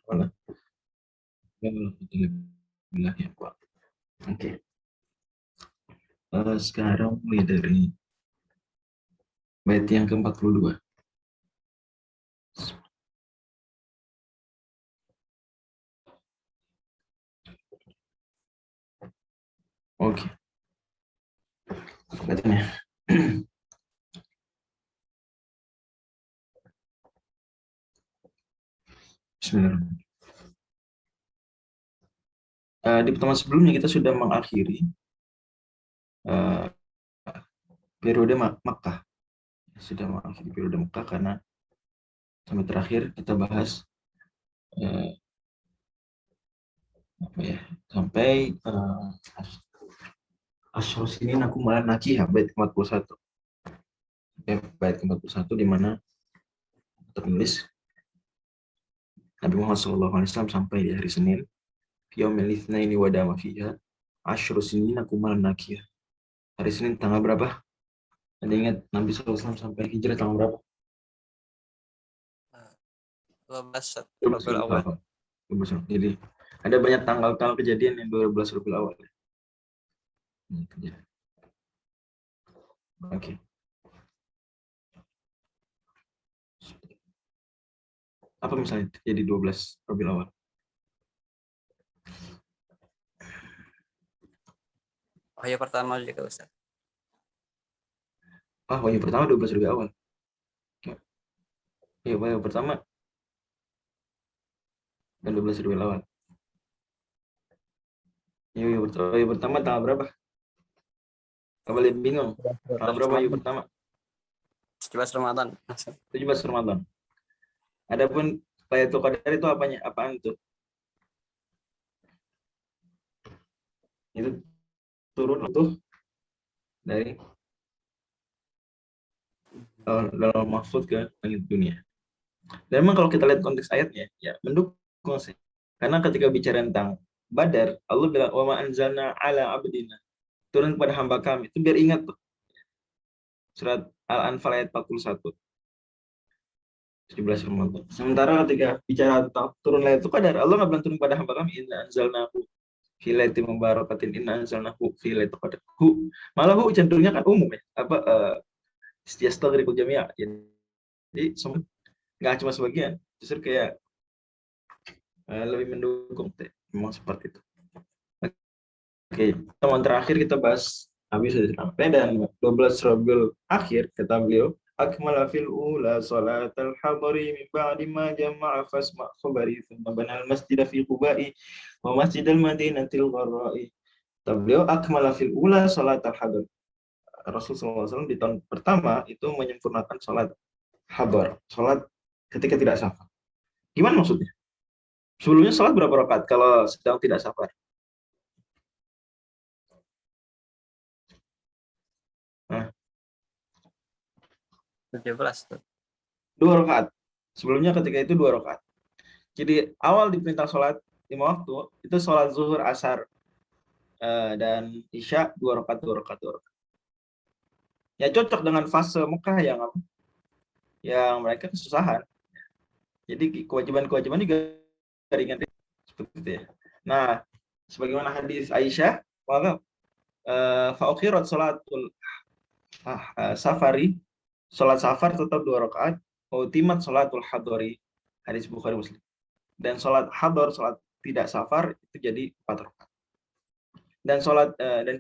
Wala. Alhamdulillah ya Pak. Oke. Sekarang mulai dari bait yang ke-42. Oke. Baitnya. Bismillahirrahmanirrahim. Di pertemuan sebelumnya kita sudah mengakhiri uh, periode Makkah. Sudah mengakhiri periode Makkah karena sampai terakhir kita bahas uh, apa ya? Sampai Asyur sini aku malah naci ya bait ke-41. Bait ke-41 di mana tertulis Nabi Muhammad SAW sampai di hari Senin. Yaumil Itsnaini wa dama fiha asyru sinina kumal nakiyah. Hari Senin tanggal berapa? Ada ingat Nabi SAW sampai hijrah tanggal berapa? 12 12 Rabiul Awal. 12. Jadi ada banyak tanggal-tanggal kejadian yang 12 Rabiul Awal. Oke. Apa misalnya jadi 12 Rabiul Awal? Wahyu pertama juga Ustaz. Wahyu pertama 12 Rabiul Awal. Iya, wahyu pertama dan 12 Rabiul Awal. Wahyu pertama tanggal berapa? Apa lebih bingung? Tanggal berapa wahyu pertama? 17 Ramadan. 17 Ramadan. Adapun Lailatul Qadar itu apanya? Apaan itu? Itu turun tuh dari dalam maksud ke langit dunia. Dan memang kalau kita lihat konteks ayatnya, ya mendukung sih. Karena ketika bicara tentang Badar, Allah bilang wa ma anzalna ala abdina, turun kepada hamba kami. Itu biar ingat tuh. Surat Al-Anfal ayat 41. 17 Ramadan. Sementara ketika bicara tentang turun Lailatul Qadar, Allah nggak bilang turun pada hamba kami, inna anzalnahu fi lailatin mubarakatin, inna anzalnahu fi lailatul qadar. Malah cenderungnya kan umum ya. Apa istiastaghriqu jami'a. Jadi semua nggak cuma sebagian, justru kayak lebih mendukung. Memang seperti itu. Oke, teman terakhir kita bahas habis sudah sampai dan 12 Rabiul akhir kata beliau akmala fil ula salatal hadari min ba'di ma jama'a fasma khabari thumma banal masjid fi Quba'i wa masjidal madinatil gharra'i. Kata beliau akmala fil ula salatal hadar. Rasulullah SAW di tahun pertama itu menyempurnakan salat hadar, salat ketika tidak safar. Gimana maksudnya? Sebelumnya salat berapa rakaat kalau sedang tidak safar? Nah, 17. 2 rakaat. Sebelumnya ketika itu 2 rakaat. Jadi awal diperintah sholat 5 waktu itu sholat zuhur, asar, dan isya 2 rakaat, 2 rakaat, 2 rakaat. Ya cocok dengan fase Mekah yang mereka kesusahan. Jadi kewajiban-kewajiban juga ringan seperti itu ya. Nah, sebagaimana hadis Aisyah, maka fa'ukhirat sholatul safari, sholat safar tetap 2 rakaat, utimat sholatul hadori, hadis Bukhari Muslim. Dan sholat hador, sholat tidak safar itu jadi 4 rakaat. Dan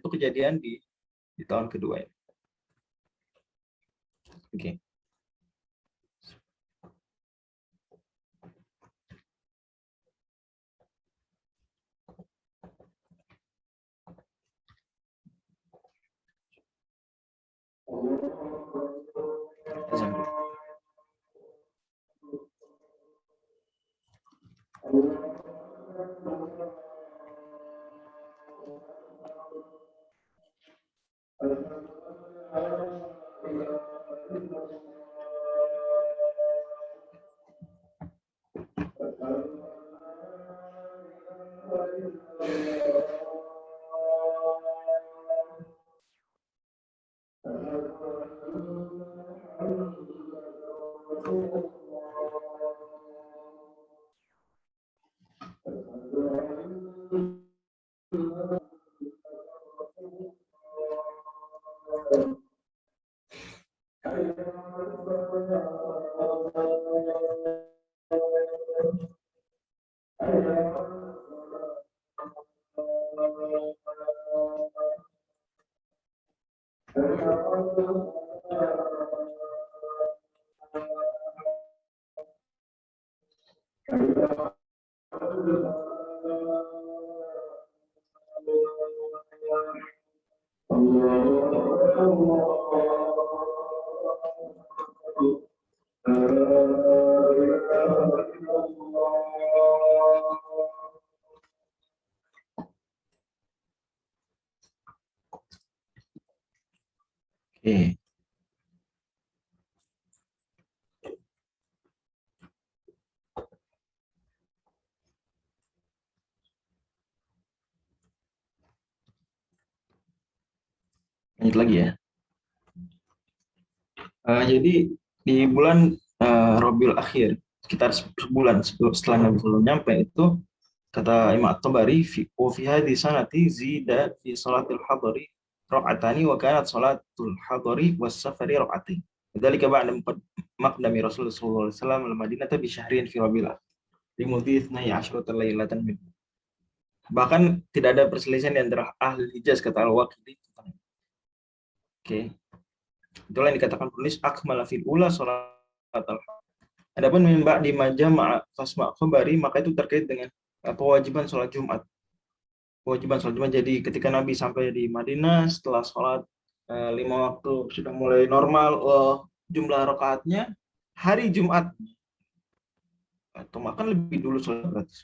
itu kejadian di tahun kedua ya. Oke. Oke. Lanjut lagi ya. Jadi di bulan Rabiul Akhir, sekitar sebulan setelah Nabi SAW nyampe itu, kata Imam At-Tabari, fi hadhihi sanati zida fi salatil hadari rakaatani wa kanat salatul hadari was safari rakaatain. Dzalika ba'da maqdami Rasulullah sallallahu alaihi wasallam al-Madinah bi syahrin fi Rabiul Akhir. Limudhi 12 lailatan min. Bahkan tidak ada perselisihan di antara ahli Hijaz, kata Al-Waqidi. Oke. Itulah yang dikatakan penulis akmala fil ula salat al-hadar. Adapun mimba di majma' fasma' khabari, maka itu terkait dengan kewajiban sholat Jumat. Kewajiban sholat Jumat. Jadi ketika Nabi sampai di Madinah, setelah sholat 5 waktu sudah mulai normal, jumlah rakaatnya hari Jumat, atau makan lebih dulu sholat gratis.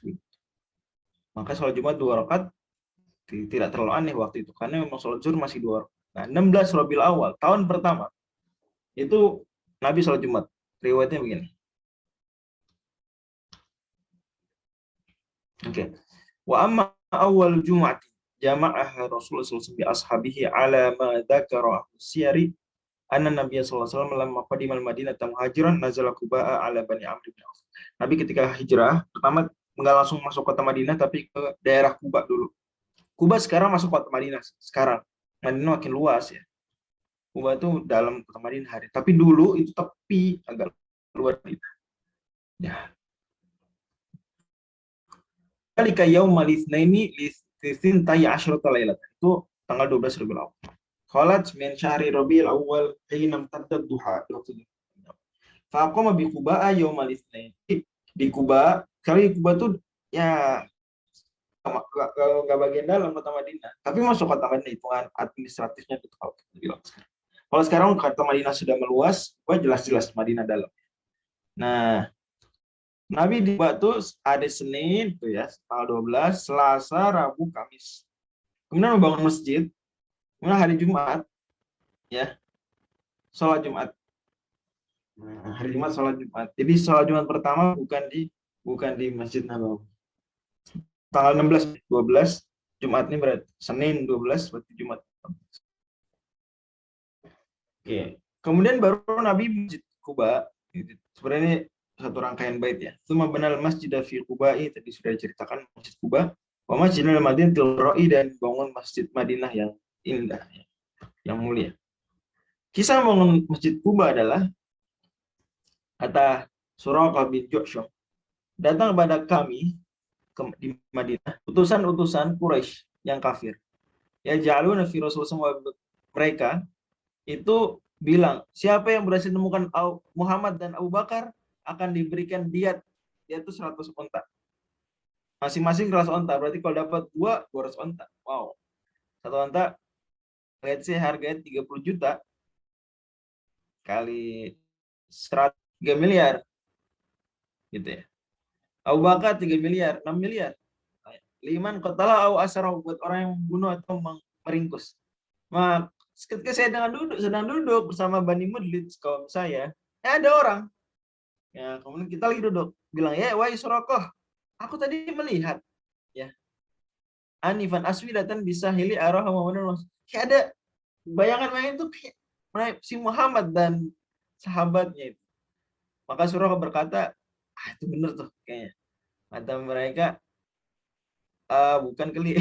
Maka sholat Jumat 2 rakaat tidak terlalu aneh waktu itu, karena memang sholat zuhur masih 2 rakaat. Nah, 16 Rabiul Awal, tahun pertama, itu Nabi sholat Jumat. Riwayatnya begini. Oke. Wa amma awal Jumat jama'aha Rasulullah SAW bi ashabihi ala ma dzakara siyari anna Nabiy sallallahu alaihi wasallam lamma qadima al-Madinah muhajiran nazala Quba'a ala Bani Amr bin Auf. Nabi ketika hijrah pertama enggak langsung masuk kota Madinah, tapi ke daerah Quba dulu. Quba sekarang masuk kota Madinah sekarang. Madinah makin luas ya. Quba itu dalam kota Madinah hari, tapi dulu itu tepi agak luar Madinah. Ya. Kalika yaumal itsnaini listintai asyrata lailatan. Itu tanggal 12 Rabiul Awal. Khalat min syahri Rabiul Awal hina imtaddat duha. Faqama bi Quba yaumal itsnain. Di Quba, kali Quba tuh ya enggak bagian dalam kota Madinah, tapi masuk kota Madinah, hitungan administratifnya itu kalau kita bilang sekarang. Kalau sekarang kota Madinah sudah meluas, Quba jelas-jelas Madinah dalam. Nah, Nabi di Batu ada Senin tuh ya, tanggal 12, Selasa, Rabu, Kamis. Kemudian membangun masjid. Kemudian hari Jumat ya, sholat Jumat. Nah, hari Jumat sholat Jumat. Jadi sholat Jumat pertama bukan di Masjid Nabawi. Tanggal 16, 12 Jumat ini berarti Senin 12 berarti Jumat. Oke. Kemudian baru Nabi Masjid Quba. Sebenarnya satu rangkaian bait ya. Tsumma banal masjid fi Quba'i, tadi sudah diceritakan Masjid Quba. Wa Masjidul Madinatul Ra'i, dan bangun Masjid Madinah yang indah, yang mulia. Kisah bangun Masjid Quba adalah kata Suraqah bin Ju'shum, datang kepada kami di Madinah utusan-utusan Quraisy yang kafir. Ya ja'aluna fi Rasulullah, mereka itu bilang, siapa yang berhasil menemukan Muhammad dan Abu Bakar akan diberikan diat, yaitu 100 unta. Masing-masing 100 unta, berarti kalau dapat 200 unta. Wow. Satu unta, let's say harganya 30 juta, kali 3 miliar. Gitu ya. Abu Bakar 3 miliar, 6 miliar. Liman qatala au asara, buat orang yang membunuh atau meringkus. Maka ketika saya sedang duduk bersama Bani Mudlij, kaum saya, ada orang. Ya, kemudian kita lagi duduk, bilang, ya wahai Suraqah, aku tadi melihat, ya, Anifan aswidatan bisa hili arah Muhammad. Kayak ada bayangan-bayangan itu kayak si Muhammad dan sahabatnya itu. Maka Suraqah berkata, itu benar tuh kayaknya. Kata mereka, bukan kali.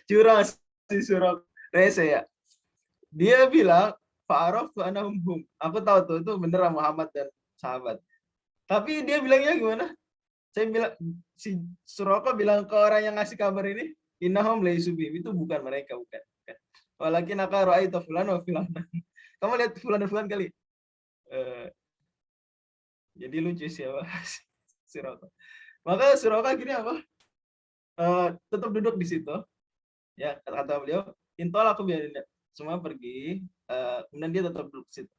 Curang si Suraqah. Rese ya. Dia bilang, Fa'araftu anahum. Aku tahu tuh itu beneran Muhammad dan sahabat. Tapi dia bilangnya gimana? Saya bilang, si Suraka bilang ke orang yang ngasih kabar ini, innahum laysu bihim, itu bukan mereka, bukan. Walakin aka ra'aita fulan wa fulan. Kamu lihat fulan dan fulan kali. Jadi lucu siapa Suraka. Maka Suraka akhirnya apa? Tetap duduk di situ. Ya, kata beliau, intol aku biarin semua pergi. Kemudian dia tetap duduk di situ.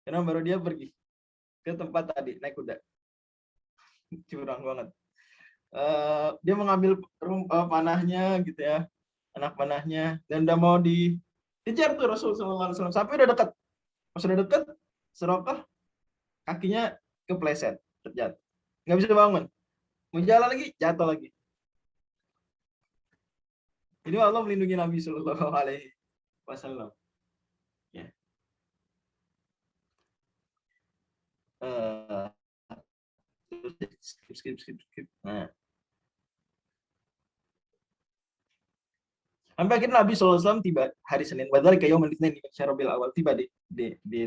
Karena baru dia pergi ke tempat tadi naik kuda. Curang banget. Dia mengambil panahnya gitu ya, anak panahnya, dan udah mau dikejar tuh Rasul Sallallahu Alaihi Wasallam sampai udah dekat. Pas udah dekat, Suraka kakinya kepleset, terjatuh, nggak bisa bangun. Mau jalan lagi, jatuh lagi. Ini Allah melindungi Nabi Sallallahu Alaihi Wasallam. Ya. Skip. Nah. Sampai akhirnya Nabi SAW tiba hari Senin. Wadhal kayak yaumul itsnin min Syarabil awal, tiba di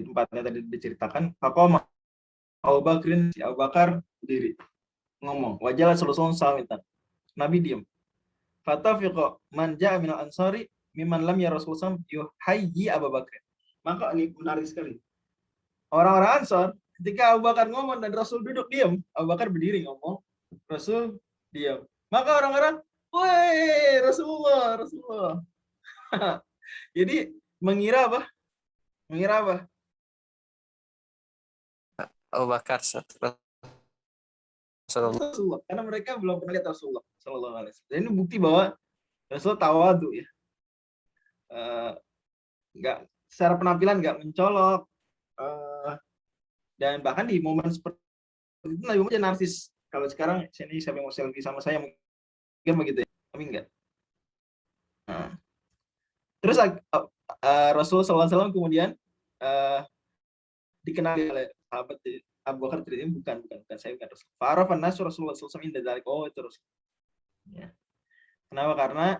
tempatnya tadi diceritakan. Faqama Abu Bakrin, si Abu Bakar berdiri ngomong. Wajah Rasulullah SAW. Nabi diam. Fatafiqa man ja'a minal ansari mimman lam ya Rasulullah yuhayyi Abu Bakrin. Maka ini menarik sekali. Orang-orang Ansar ketika Abu Bakar ngomong dan Rasul duduk diam, Abu Bakar berdiri ngomong, Rasul diam. Maka orang-orang, woi Rasulullah. Jadi mengira apa? Abu Bakar Rasulullah. Karena mereka belum pernah lihat Rasulullah Sallallahu Alaihi Wasallam. Dan ini bukti bahwa Rasul tawadu ya. Nggak secara penampilan nggak mencolok. Dan bahkan di momen seperti itu Nabi Muhammad narsis. Kalau sekarang sini siapa yang mau selfie sama saya mungkin begitu ya. Tapi enggak. Nah. Terus Rasulullah SAW kemudian dikenali oleh sahabat Abu Bakar ini bukan saya bukan Rasul. Fa'arafan nasu Rasulullah SAW inda dzalik. Oh itu Rasul. Ya. Kenapa? Karena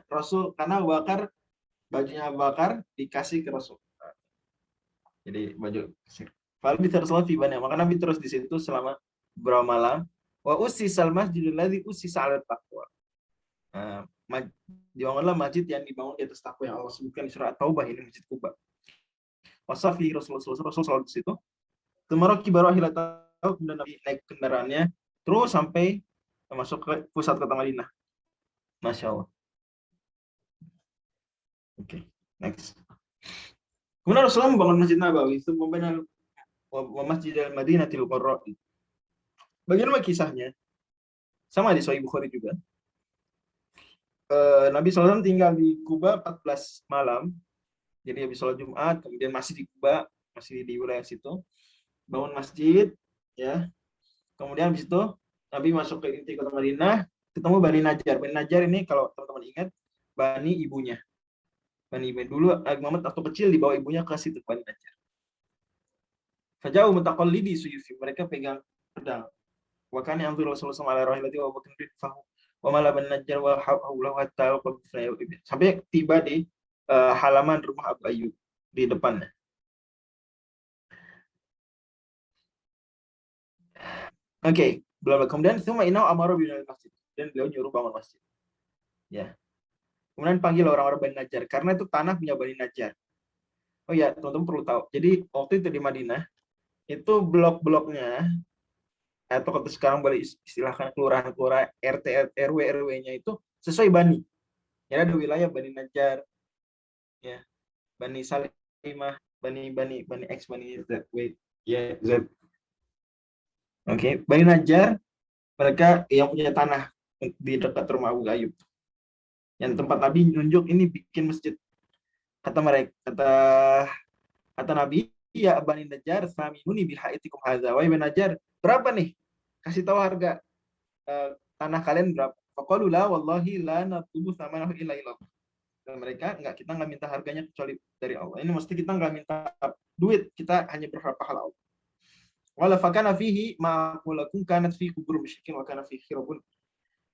Abu Bakar, bajunya Abu Bakar dikasih ke Rasul. Jadi baju kasir. Fal bi Rasulullah fi bani. Maka Nabi terus di situ selama beberapa malam. Wa ussisal masjidul ladzi ussisa 'ala taqwa. Dibangunlah masjid yang dibangun di atas takwa yang Allah sebutkan di surah At-Taubah, ini Masjid Quba. Wasafi Rasul di situ. Temaraki baru akhir tahun, kemudian Nabi naik kendaraannya terus sampai masuk ke pusat kota Madinah. Masya Allah. Oke, next. Kemudian Rasulullah membangun Masjid Nabawi, itu membangun Masjid Al-Madinatil Qurra. Bagaimana kisahnya? Sama di Sahih Bukhari juga. Nabi SAW tinggal di Kuba 14 malam. Jadi habis sholat Jumat, kemudian masih di Kuba, masih di wilayah situ. Bangun masjid, ya. Kemudian habis itu Nabi masuk ke inti kota Madinah, ketemu Bani Najjar. Bani Najjar ini kalau teman-teman ingat, Bani ibunya. Bani ibunya. Dulu Nabi Muhammad waktu kecil dibawa ibunya ke situ Bani Najjar. Faja'u mutaqallidi suyufi. Mereka pegang pedang. Wa kana yanzuru Rasulullah sallallahu alaihi wasallam wa Bakr fahu wa mala Bani Najjar wa hawlahu hatta sampai tiba di halaman rumah Abu Ayyub di depannya. Oke, kemudian semua inau amaru binal masjid, dan beliau nyuruh bangun masjid. Ya. Kemudian panggil orang-orang Bani Najjar karena itu tanah punya Bani Najjar. Oh ya, teman-teman perlu tahu. Jadi waktu itu di Madinah itu blok-bloknya atau kalau sekarang boleh istilahkan kelurahan RT RW RW-nya itu sesuai bani. Ya ada wilayah Bani Najjar, ya Bani Salimah, Bani X, Bani Z, ya Z. Oke, Bani Najjar mereka yang punya tanah di dekat rumah Abu Ayyub. Yang tempat Nabi nunjuk ini bikin masjid. Kata mereka, kata Nabi, ya Bani Najjar, saminuni bihaitikum hadza. Wahai Bani Najjar, berapa nih? Kasih tahu harga tanah kalian berapa? Faqalu la wallahi la natlubu thamanahu illa ilallah. Dan mereka kita nggak minta harganya kecuali dari Allah. Ini mesti kita nggak minta duit, kita hanya berharap pahala Allah. Wala fakana fihi ma'qulakum kanat fi kubur musyrikin wa kana fihi khirabun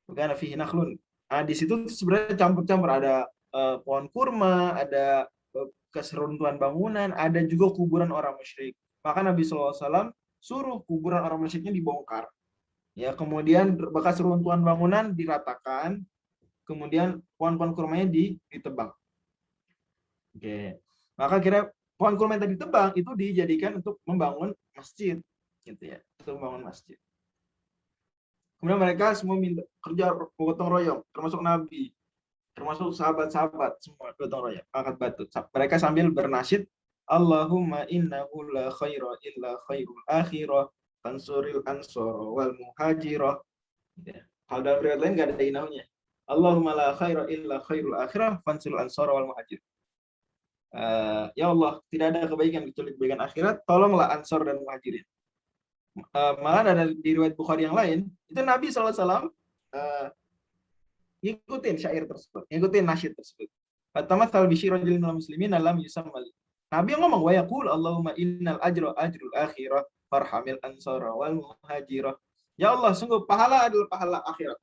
wa kana fihi nakhlun. Di situ sebenarnya campur-campur, ada pohon kurma, ada keseruntuhan bangunan, ada juga kuburan orang musyrik. Maka Nabi SAW suruh kuburan orang musyriknya dibongkar. Ya, kemudian bekas runtuhan bangunan diratakan, kemudian pohon-pohon kurmanya ditebang. Oke. Maka kira pohon kurma yang tadi ditebang itu dijadikan untuk membangun masjid, gitu ya, untuk membangun masjid. Kemudian mereka semua minta kerja gotong royong, termasuk Nabi, termasuk sahabat-sahabat semua gotong royong, angkat batu. Mereka sambil bernasyid, Allahumma innahu la khaira illa khairul akhirah, tansuril ansor wal muhajirah. Ya. Kalau dalam riwayat lain nggak ada inaunya. Allahumma la khaira illa khairul akhirah, fansuril ansor wal muhajir. Ya Allah, tidak ada kebaikan kecuali kebaikan akhirat, tolonglah ansor dan muhajirin. Malah ada di riwayat Bukhari yang lain, itu Nabi SAW ngikutin syair tersebut, ngikutin nasyid tersebut. Tamatsal bi syirajil muslimin alam yusammal. Nabi yang ngomong wa yaqul Allahumma innal ajra ajrul akhirah farhamil ansara wal muhajirah. Ya Allah, sungguh pahala adalah pahala akhirat.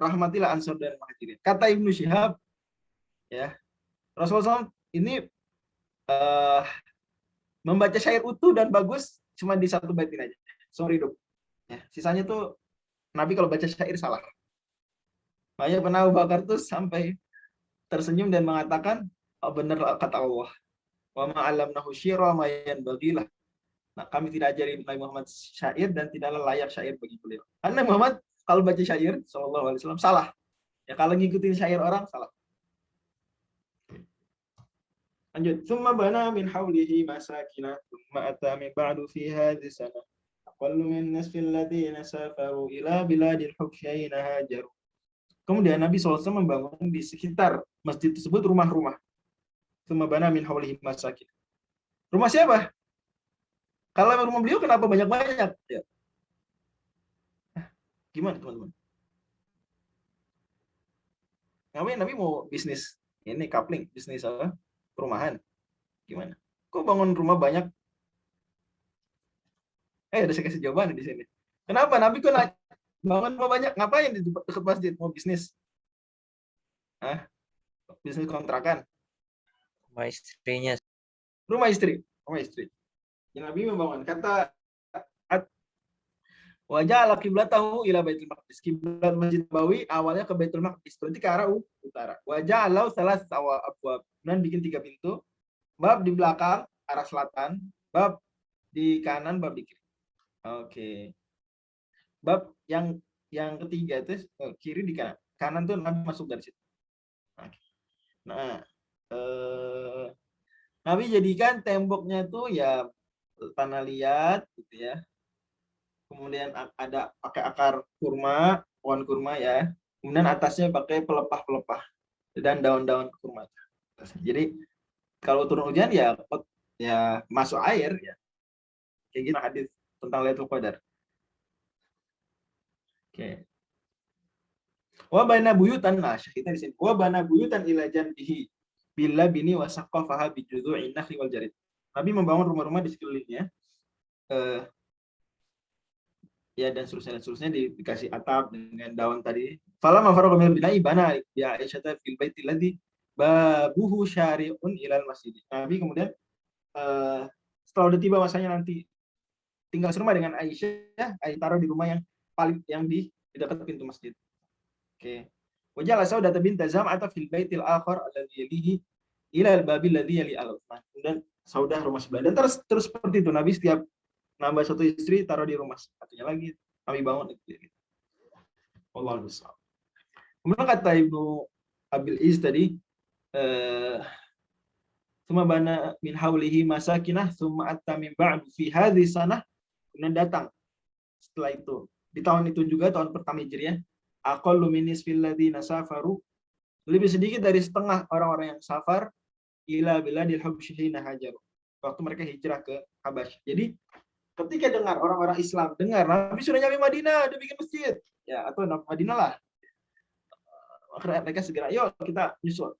Rahmatilah ansor dan muhajirin. Kata Ibnu Syihab, ya, Rasulullah SAW ini membaca syair utuh dan bagus cuma di satu baitin aja. Sorry dok. Ya, sisanya tuh Nabi kalau baca syair salah. Makanya pernah Abu Bakar tuh sampai tersenyum dan mengatakan, oh, benar kata Allah. Wa ma'alamnahu syira ma yanbaghilah. Nah, kami tidak ajari Nabi Muhammad syair dan tidaklah layak syair bagi beliau. Karena Muhammad kalau baca syair sallallahu alaihi wasallam salah. Ya kalau ngikutin syair orang salah. Lanjut. Tsumma bana min haulihi masakina, tsumma ata min ba'du fi hadhihi sana. Aqallu min nisfi alladziina safaru ila biladil hubsyaina hajaru. Kemudian Nabi SAW membangun di sekitar masjid tersebut rumah-rumah. Tsumma bana min haulihi masakin. Rumah siapa? Kalau rumah beliau kenapa banyak-banyak? Ya. Gimana teman-teman? Ngapain Nabi mau bisnis ini coupling, bisnis apa? Perumahan. Gimana? Kok bangun rumah banyak? Ada saya kasih jawaban di sini. Kenapa Nabi kok bangun rumah banyak? Ngapain di dekat masjid? Mau bisnis? Hah? Bisnis kontrakan? Rumah istrinya. Rumah istri. Rumah istri. Yang Nabi membangun. Kata wajah ala kiblatahu ila Baitul Maqdis. Kiblat Masjid Nabawi awalnya ke Baitul Maqdis, berarti ke arah utara. Wajah alau salah sawah abwab. Dan bikin 3 pintu. Bab di belakang arah selatan, bab di kanan, bab di kiri. Oke. Bab yang ketiga itu kiri di kanan. Kanan tuh Nabi masuk dari situ. Nah, Nabi jadikan temboknya tuh ya tanah liat gitu ya. Kemudian ada pakai akar kurma, pohon kurma ya. Kemudian atasnya pakai pelepah-pelepah dan daun-daun kurma. Jadi kalau turun hujan ya masuk air ya. Kayak gitu hadis tentang Lailatul Qadar. Oke. Wa bana buyutan, nah syahidnya di sini. Wa bana buyutan ila janbihi bila bini wa saqafaha bi judhu'in nakhli wal jarid. Nabi membangun rumah-rumah di sekelilingnya. Ya dan seterusnya dikasih atap dengan daun tadi. Fala mafarqa min bina'i bana ya Aisyah fil baiti ladzi babuhu syari'un ilal masjid. Nabi kemudian setelah udah tiba masanya nanti tinggal serumah dengan Aisyah, taruh di rumah yang paling di dekat pintu masjid. Oke. Wajala saudata bint Zam'ah fil baitil akhar alladhi yalihi ila al-babil ladzi yali al-Uthman. Kemudian Saudah rumah sebelah. Dan terus seperti itu Nabi setiap nambah satu istri taruh di rumah satunya lagi Nabi bangun gitu. Wallahu a'lam. Kemudian kata Ibnu Abil Iz tadi summa bana min haulihi masakinah summa atta min ba'du fi hadhihi sanah. Kemudian datang setelah itu di tahun itu juga tahun pertama Hijriah aqallu min nisfil ladzina safaru, lebih sedikit dari setengah orang-orang yang safar ila biladil habsyina hajaru, waktu mereka hijrah ke Habasyah. Jadi ketika dengar orang-orang Islam dengar Nabi sudah nyampe Madinah, dia bikin masjid ya, atau Madinah lah, mereka segera yuk kita nyusul.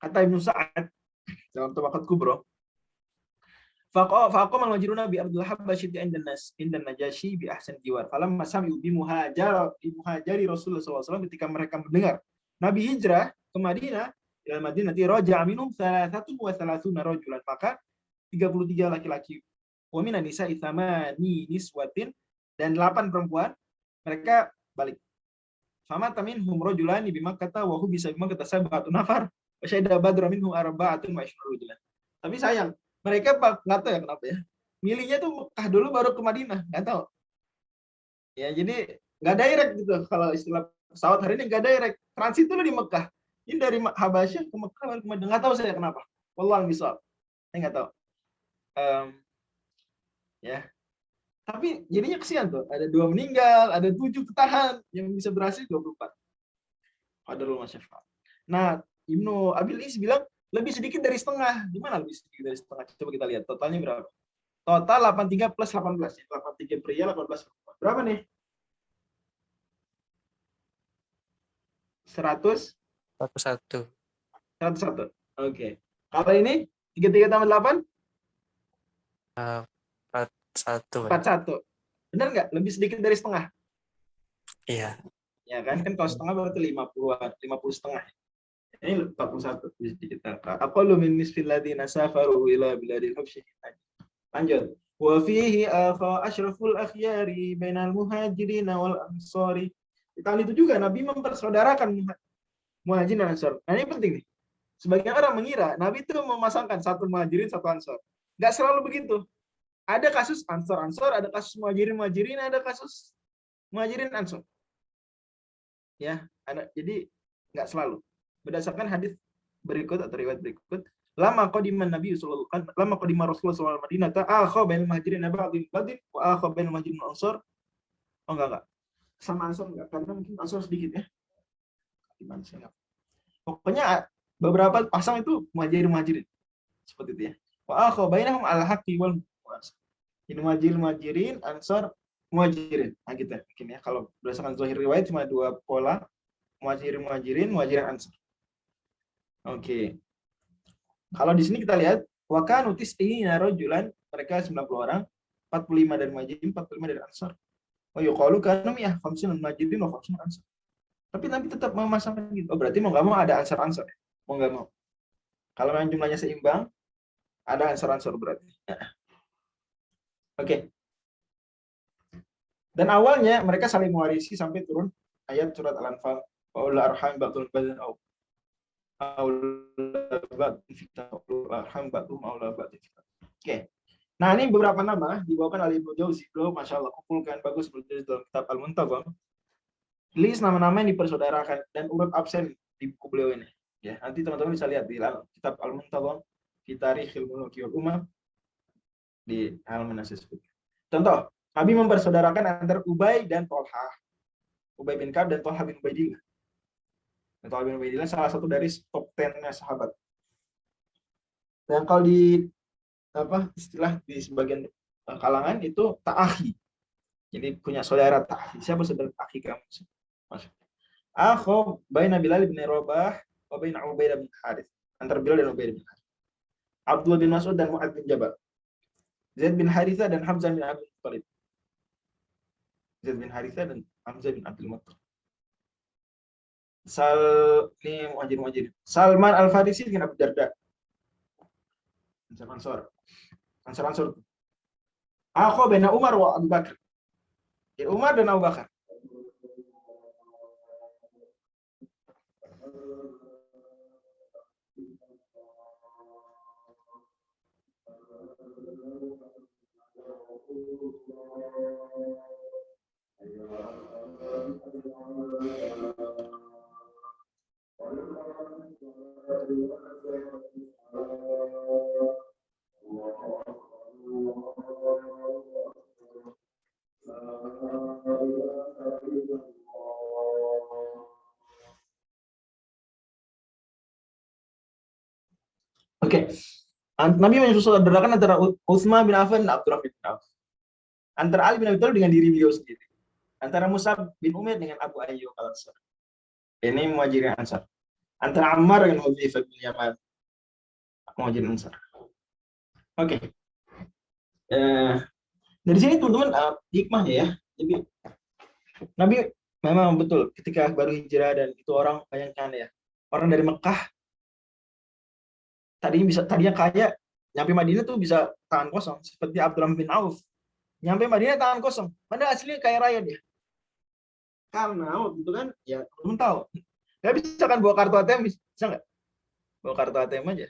Kata Ibnu Sa'ad dalam Tabaqat Kubra, faqama al-majruna bi Abdul Habasyid indan Najashi bi ahsan jiwar. Falamma sami'u bi muhajari Rasulullah SAW, ketika mereka mendengar Nabi hijrah ke Madinah, ila Madinah raja'a minhum 33 rajulan, maka 33 laki-laki, wa minan nisa'i thamani niswatin, dan 8 perempuan, mereka balik. Fama taminhum rajulani bimakkah wa hu bisa bimakkah sab'atu nafar wa syahida badra minhum arba'atun wa 20 rajulan. Tapi sayang, mereka nggak tahu ya kenapa ya. Milihnya tuh Mekah dulu baru ke Madinah, nggak tahu. Ya, jadi nggak direct gitu. Kalau istilah pesawat hari ini nggak direct. Transit dulu di Mekah. Ini dari Habasyah ke Mekah baru ke Madinah. Nggak tahu saya kenapa. Wallahu a'lam. Saya nggak tahu. Ya, tapi jadinya kesian tuh. Ada 2 meninggal, ada 7 ketahan. Yang bisa berhasil 24. Qadarul masyaffa. Nah, Ibnu Abil Is bilang lebih sedikit dari setengah. Gimana lebih sedikit dari setengah? Coba kita lihat totalnya berapa. Total 83 plus 18. 83 pria, 18 perempuan. Berapa nih? 100? 101. 101. Oke. Kalau ini 33 tambah 8? 41. 41. Benar nggak? Lebih sedikit dari setengah. Iya. Ya kan? Kan kalau setengah berarti 50-an, 50 setengah. Ini 41 bisa kita. Aqallu min nisfil ladina safaru ila biladil habsyi. Lanjut. Wa fihi akha asyraful akhyari bainal muhajirin wal ansari. Di tahun itu juga Nabi mempersaudarakan muhajirin dan ansar. Nah, ini penting nih. Sebagian orang mengira Nabi itu memasangkan satu muhajirin, satu ansar. Nggak selalu begitu. Ada kasus ansar-ansar, ada kasus muhajirin-muhajirin, ada kasus muhajirin ansar. Ya, ada. Jadi nggak selalu. Berdasarkan hadis berikut atau riwayat berikut, lama qadiman Nabi sallallahu alaihi wasallam, lama qadima Rasulullah sallallahu alaihi wasallam Madinah, akha bainal muhajirin ba'dhin badin wa akha bainal muhajirin wal ansar. Oh enggak. Sama ansar enggak, karena mungkin ansar sedikit ya. Gimana sih? Pokoknya beberapa pasang itu muhajirin seperti itu ya. Wa akha bainahum al haqqi wal muwasa. Ini muhajirin, ansar, muhajirin. Nah gitu mungkin ya. Kalau berdasarkan zahir riwayat cuma 2 pola, muhajirin, ansar. Oke. Kalau di sini kita lihat wa kanu tis'ina rajulan, mereka 90 orang, 45 dari muhajirin, 45 dari ansar. Wa yuqalu kanu ya 50 muhajirin wa 50 ansar. Tapi Nabi tetap memasangkan gitu. Oh, berarti mau nggak mau ada ansar-ansar ya? Mau nggak mau. Kalau yang jumlahnya seimbang, ada ansar-ansar berarti. Oke. Dan awalnya mereka saling mewarisi sampai turun ayat surat Al-Anfal. Wa ulul arham ba'dul badan au Oke. Nah, ini beberapa nama dibawakan oleh Ibnu Jauzi. Beliau Masya Allah kumpulkan bagus dalam kitab Al-Muntazam. List nama-nama yang dipersaudarakan dan urut absen di buku beliau ini. Ya, nanti teman-teman bisa lihat di kitab Al-Muntazam fi Tarikhil Muluki wal Umam di halaman yang saya sebut. Contoh, Nabi mempersaudarakan antara Ubay dan Tolha. Ubay bin Ka'ab dan Tolha bin Ubaidillah. Tolha bin Ubaidillah salah satu dari top 10-nya sahabat. Dan kalau di istilah di sebagian kalangan itu ta'akhi. Jadi punya saudara ta'akhi. Siapa saudara ta'akhi kamu? Akhu baina Bilal bin Rabah wa baina Ubaidah bin Harith. Antara Bilal dan Ubaidah bin Harith. Abdullah bin Mas'ud dan Mu'adz bin Jabal. Zaid bin Harithah dan Hamzah bin Abdul Muttalib. Zaid bin Harithah dan Hamzah bin Abdul Muttalib. Ini muhajir. Salman Al-Farisi dengan Abu Darda. Ansar. Akhu baina Umar wa Abu Bakar. Ya, Umar dan Abu Bakar. Oke. Nabi mensaudarakan antara Utsman bin Affan dan Abdurrahman bin Auf. Antara Ali bin Abi Thalib dengan diri beliau sendiri. Antara Mus'ab bin Umair dengan Abu Ayyub Al-Ansari. Ini muhajirin ansar. Antara Ammar dengan Hudzaifah bin Yaman. Muhajirin ansar. Oke. Dari sini teman-teman hikmahnya ya. Jadi Nabi memang betul ketika baru hijrah dan itu orang bayangkan ya. Orang dari Mekah tadinya kaya, nyampe Madinah tuh bisa tangan kosong seperti Abdurrahman bin Auf. Nyampe Madinah tangan kosong. Padahal aslinya kaya raya dia. Karena waktu itu kan ya belum tahu. Nggak bisa kan bawa kartu ATM, bisa nggak? Bawa kartu ATM aja.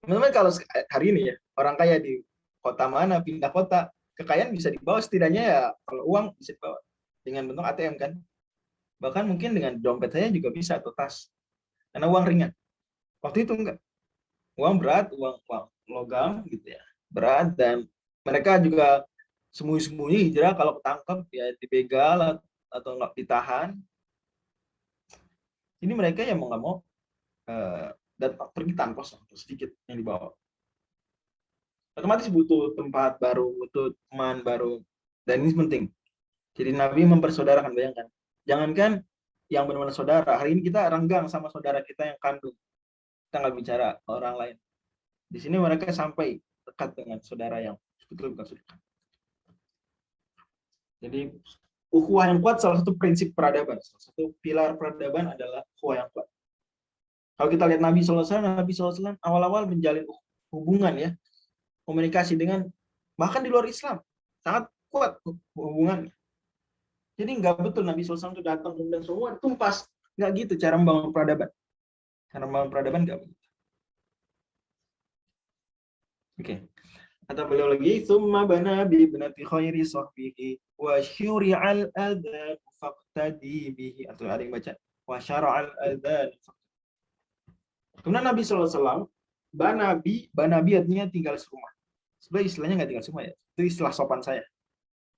Teman-teman kalau hari ini ya orang kaya di kota mana pindah kota, kekayaan bisa dibawa setidaknya ya kalau uang bisa dibawa dengan bentuk ATM kan. Bahkan mungkin dengan dompet saya juga bisa atau tas. Karena uang ringan. Waktu itu enggak. Uang berat, uang logam gitu ya. Berat dan mereka juga sembunyi-sembunyi hijrah kalau ketangkep ya dibegal atau nggak ditahan. Ini mereka yang mau nggak mau dan pergi tanpa sedikit yang dibawa. Otomatis butuh tempat baru, butuh teman baru, dan ini penting. Jadi Nabi mempersaudarakan, bayangkan. Jangankan yang benar-benar saudara, hari ini kita renggang sama saudara kita yang kandung. Kita nggak bicara orang lain. Di sini mereka sampai dekat dengan saudara yang betul bukan saudara. Jadi ukhuwah yang kuat salah satu prinsip peradaban, salah satu pilar peradaban adalah ukhuwah yang kuat. Kalau kita lihat Nabi SAW awal-awal menjalin hubungan ya, komunikasi dengan bahkan di luar Islam sangat kuat hubungannya. Jadi nggak betul Nabi SAW itu datang kemudian semua tumpas, nggak gitu cara membangun peradaban. Cara membangun peradaban nggak begitu. Oke. Kata beliau lagi, "Tsumma bana bi ibnati khairi sahbihi wa syuri'al adzan faqtadi bihi." Atau ada yang baca, "Wa syara'al adzan." Kemudian Nabi SAW, banabi artinya tinggal serumah. Sebenarnya istilahnya nggak tinggal serumah ya. Itu istilah sopan saya.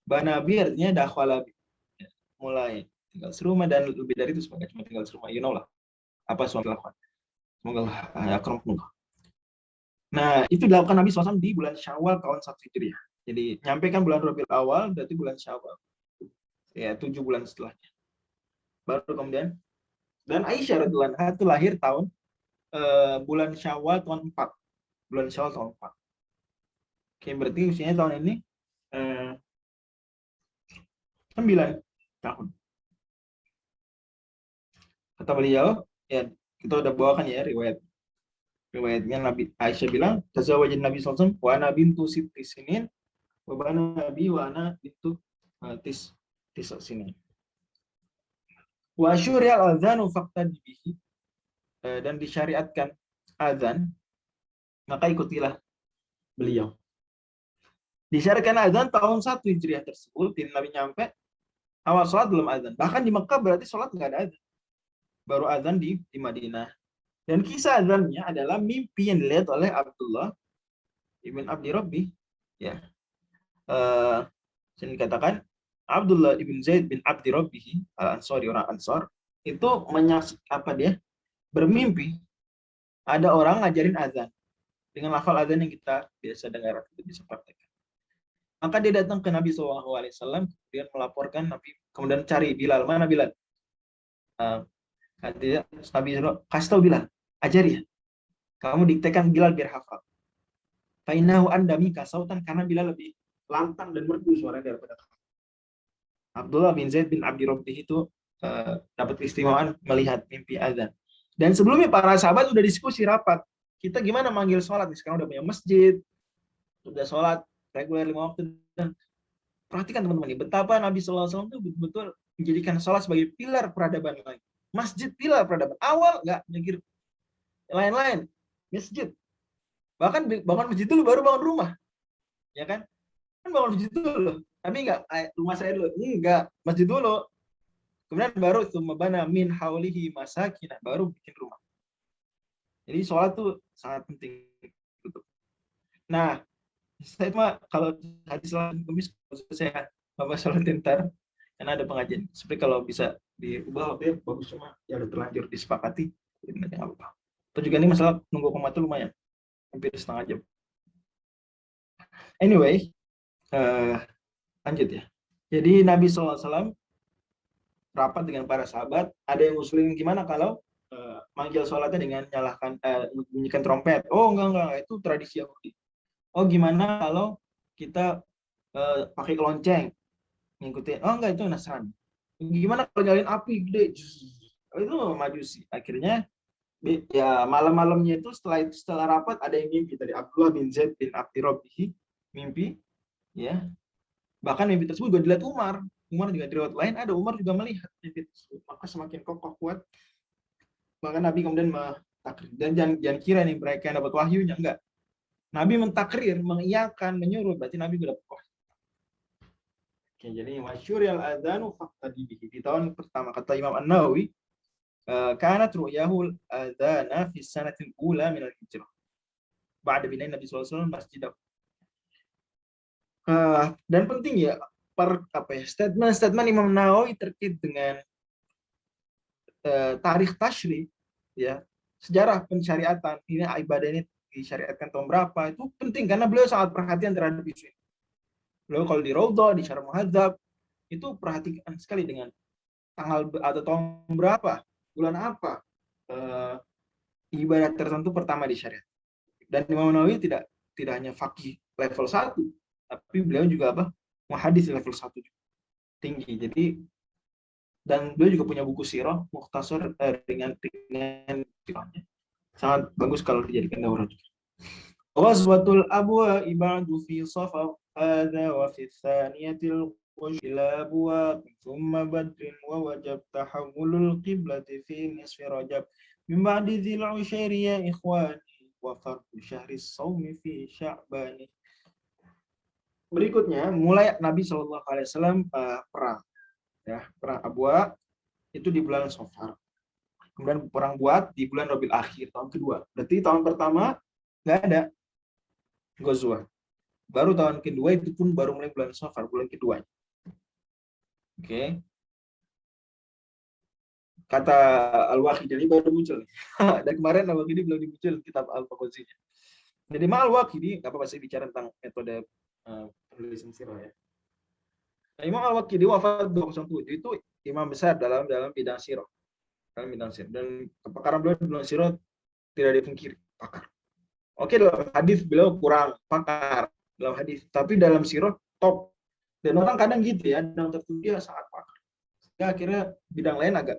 Banabi artinya dakhwalabi. Ya, mulai tinggal serumah dan lebih dari itu sebagai cuma tinggal serumah. You know lah. Apa suami lakukan. Semoga akramakumullah. Nah, itu dilakukan Nabi SAW di bulan Syawal tahun 1 Hijriah. Jadi, nyampaikan bulan Rabiul Awal, berarti bulan Syawal. Ya, 7 bulan setelahnya. Baru kemudian, dan Aisyah radhiyallahu anha itu lahir tahun bulan Syawal tahun 4. Bulan Syawal tahun 4. Oke, berarti usianya tahun ini 9 tahun. Kata beliau, ya kita udah bawakan ya riwayatnya Nabi Aisyah bilang, tazawwajin Nabi SAW wa ana bintu sitti sinin wa bana Nabi wa ana bintu tis sinin. Wa syuri'al adzanu faqtadi bihi, dan disyariatkan azan, maka ikutilah beliau. Disyariatkan azan tahun 1 Hijriah tersebut, di Nabi nyampe awal sholat belum azan. Bahkan di Mekah berarti sholat nggak ada azan. Baru azan di Madinah. Dan kisah azannya adalah mimpi yang dilihat oleh Abdullah ibn Abdi Rabbi. Ya. Yang dikatakan Abdullah ibn Zaid bin Abdi Rabbi al-Ansari, orang Ansar, itu bermimpi ada orang ngajarin azan dengan lafal azan yang kita biasa dengar, kita bisa praktekkan. Maka dia datang ke Nabi SAW, kemudian melaporkan Nabi, kemudian cari Bilal, mana Bilal? Nabi kasih tahu Bilal, ajari ya. Kamu diktekan Bilal biar hafal. Fainahu andami kasautan, karena Bilal lebih lantang dan merdu suaranya daripada kamu. Abdullah bin Zaid bin Abdi Rabbih itu dapat keistimewaan melihat mimpi azan. Dan sebelumnya para sahabat udah diskusi rapat. Kita gimana manggil sholat? Sekarang udah punya masjid, udah sholat reguler 5 waktu. Dan perhatikan teman-teman, betapa Nabi SAW itu betul-betul menjadikan sholat sebagai pilar peradaban lagi. Masjid pilar peradaban. Awal nggak mikir lain-lain. Masjid. Bahkan bangun masjid dulu baru bangun rumah. Ya kan? Kan bangun masjid dulu. Tapi nggak rumah saya dulu. Enggak, masjid dulu. Kemudian baru tsumma min haulihi masakinah, baru bikin rumah. Jadi sholat tuh sangat penting. Nah, saya mah kalau hadis sholat kemis saya bapak sholat ntar karena ada pengajian. Seperti kalau bisa diubah waktu bagus, cuma ya udah terlanjur disepakati. Jadi nggak apa-apa. Atau juga ini masalah nunggu komat tuh lumayan, hampir setengah jam. Anyway, lanjut ya. Jadi Nabi SAW rapat dengan para sahabat. Ada yang ngusulin gimana kalau manggil sholatnya dengan nyalakan bunyikan trompet. Oh enggak, itu tradisi Yahudi. Oh gimana kalau kita pakai lonceng ngikutin? Oh enggak, itu Nasrani. Gimana kalau nyalain api gede? Oh, itu Majusi. Akhirnya ya malam-malamnya itu setelah rapat ada yang mimpi dari Abdullah bin Zaid bin Abdi Rabbih, mimpi ya. Bahkan mimpi tersebut juga dilihat Umar. Umar juga di riwayat lain ada Umar juga melihat bibit tersebut, maka semakin kokoh kuat. Maka Nabi kemudian mentakrir. Dan jangan kira nih mereka yang dapat wahyunya, enggak. Nabi mentakrir, mengiyakan, menyuruh, berarti Nabi sudah dapat wahyu. Oke, jadi masyhuril adzanu faqtadi bihi. Di tahun pertama kata Imam An-Nawawi, kanat ru'yahul adzana fi sanatil ula min al-hijrah. Ba'da binain Nabi sallallahu alaihi wasallam masjid. Dan penting ya statement Imam Nawawi terkait dengan tarikh tasyri, ya, sejarah pensyariatan ini ibadah ini disyariatkan tahun berapa, itu penting karena beliau sangat perhatian terhadap isu ini. Beliau kalau di Raudhah, di Syarah Muhadzab itu perhatikan sekali dengan tanggal atau tahun berapa, bulan apa ibadah tertentu pertama di syariat. Dan Imam Nawawi tidak hanya faqih level 1, tapi beliau juga muhadis level 1 juga. Tinggi. Jadi dan beliau juga punya buku sirah mukhtasar dengan sirahnya. Sangat bagus kalau dijadikan daurah juga. Ghazwatul Abwa ibadu fi Safar hadza wa fi tsaniyatil ila Abwa thumma Badrin wa wajab tahawulul qiblati fi nisfi Rajab min ba'di dzil ushairi ya ikhwani wa fardu syahri shaumi fi Sya'ban. Berikutnya mulai Nabi sallallahu alaihi wasallam perang. Ya, perang Abwa itu di bulan Safar. Kemudian perang Buat di bulan Rabiul Akhir tahun kedua. Berarti tahun pertama nggak ada Ghazwah. Baru tahun kedua itu pun baru mulai bulan Safar, bulan kedua. Oke. Kata Al-Waqidi baru muncul. Dan kemarin Al-Waqidi belum muncul kitab Al-Maghazi. Jadi Al-Waqidi, apa saya bicara tentang metode penulisan sirah ya. Nah, Imam Al-Waqidi wafat 207 itu imam besar dalam bidang sirah. Dan kepakaran beliau dalam sirah tidak dipungkiri, pakar. Oke, dalam hadis beliau kurang pakar dalam hadis, tapi dalam sirah top. Dan orang kadang gitu ya, dalam tertentu dia sangat pakar. Sehingga akhirnya bidang lain agak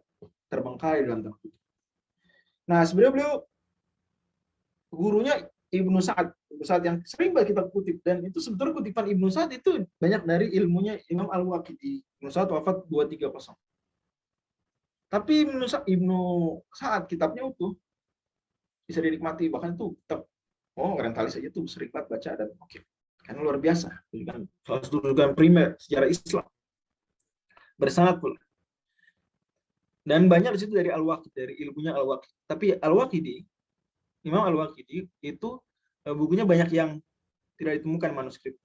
terbengkalai dalam tertentu. Nah, sebenarnya beliau gurunya Ibnu Sa'ad yang sering banget kita kutip, dan itu sebetulnya kutipan Ibnu Sa'ad itu banyak dari ilmunya Imam Al-Waqidi. Ibnu Sa'ad wafat 230. Tapi Ibnu Sa'ad kitabnya utuh, bisa dinikmati, bahkan itu kitab orientalis saja tuh sering banget baca dan oke. Karena luar biasa, rujukan primer sejarah Islam. Bersanad pula. Dan banyak di situ dari Al-Waqidi, dari ilmunya Al-Waqidi. Tapi Al-Waqidi, Imam Al-Waqidi itu bukunya banyak yang tidak ditemukan manuskrip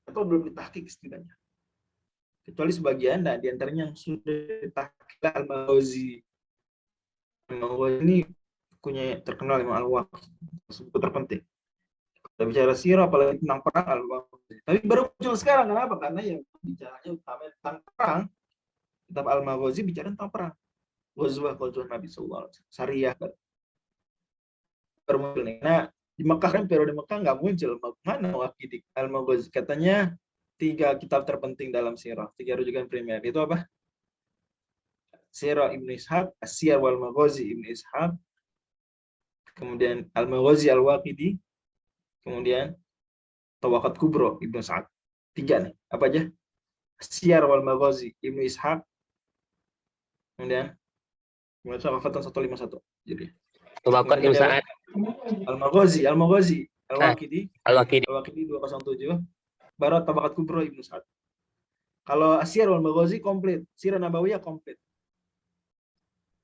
atau belum ditahqiq setidaknya. Kecuali sebagian, dan diantaranya yang sudah ditahqiq Al-Maghazi. Al-Maghazi ini bukunya terkenal Imam Al-Waqidi, buku terpenting. Kita bicara sirah apalagi tentang perang Al-Maghazi. Tapi baru muncul sekarang, kenapa? Karena yang bicaranya utama tentang perang. Kitab Al-Maghazi bicara tentang perang. Ghazwah Nabi sallallahu alaihi wasallam. Sariyah kan. Baru muncul nih. Nah, di Mekah kan periode Mekah nggak muncul. Mana Waqidi Al-Maghazi? Katanya 3 kitab terpenting dalam sirah, 3 rujukan primer. Itu apa? Sirah Ibnu Ishaq, As-Siyar wal Maghazi Ibnu Ishaq, kemudian Al-Maghazi Al-Waqidi, kemudian Tabaqat Kubra Ibnu Sa'ad. 3 nih. Apa aja? As-Siyar wal Maghazi Ibnu Ishaq, kemudian wafat 151. Jadi Tabaqat Ibnu Sa'ad. Al-Maghazi Al-Waqidi 207, baru Tabaqat Kubra Ibnu Sa'ad. Kalau As-Siyar wal Maghazi komplit, Sirah Nabawiyah komplit.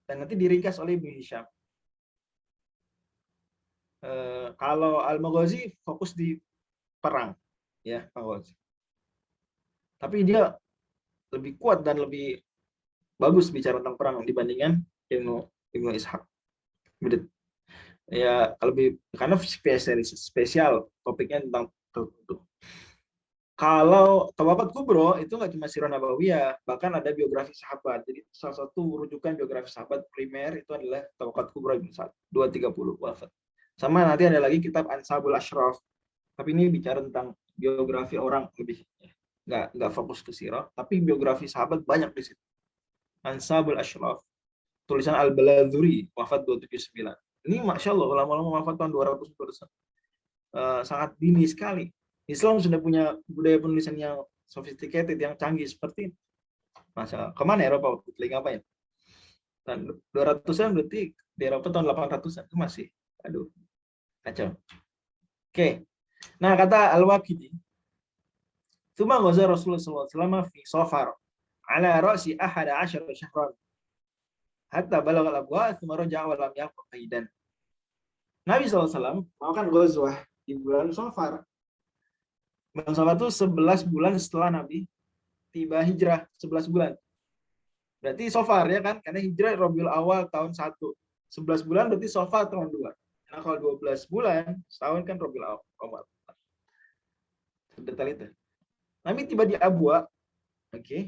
Dan nanti diringkas oleh Ibnu Hisham. Kalau Al-Maghazi fokus di perang, ya, Maghazi. Tapi dia lebih kuat dan lebih bagus bicara tentang perang dibandingkan Ibnu Ishaq. Ya, lebih karena spesial topiknya tentang tertentu. Kalau Tabaqat Kubra itu nggak cuma Sirah Nabawiyah, bahkan ada biografi sahabat. Jadi salah satu rujukan biografi sahabat primer itu adalah Tabaqat Kubra Ibnu Sa'ad 230 wafat. Sama nanti ada lagi kitab Ansabul Ashraf. Tapi ini bicara tentang biografi orang lebih, nggak fokus ke sirah, tapi biografi sahabat banyak di situ. Ansabul Ashraf, tulisan Al-Baladhuri, wafat 279. Ini Masya Allah, ulama-ulama wafat tahun 200. Sangat dini sekali. Islam sudah punya budaya penulisan yang sophisticated, yang canggih seperti ini. Masa kemana Eropa waktu itu? Lagi ngapain? Tahun 200-an berarti di Eropa tahun 800-an itu masih. Aduh, kacau. Oke. Nah, kata Al-Waqidi, "Tsumma ghaza Rasulullah sallallahu alaihi wasallam fi Safar ala ra'si 11 syahran hatta balagha al-abwa tsumma raja'a wa lam yaqfa qaidan." Nabi SAW melakukan ghazwah di bulan Safar. Bulan Safar itu 11 bulan setelah Nabi tiba hijrah, 11 bulan. Berarti Safar ya kan? Karena hijrah Rabiul Awal tahun 1. 11 bulan berarti Safar tahun 2. Nah, kalau 12 bulan, setahun kan Rabiul Awal. Detail itu. Nabi tiba di Abwa, oke.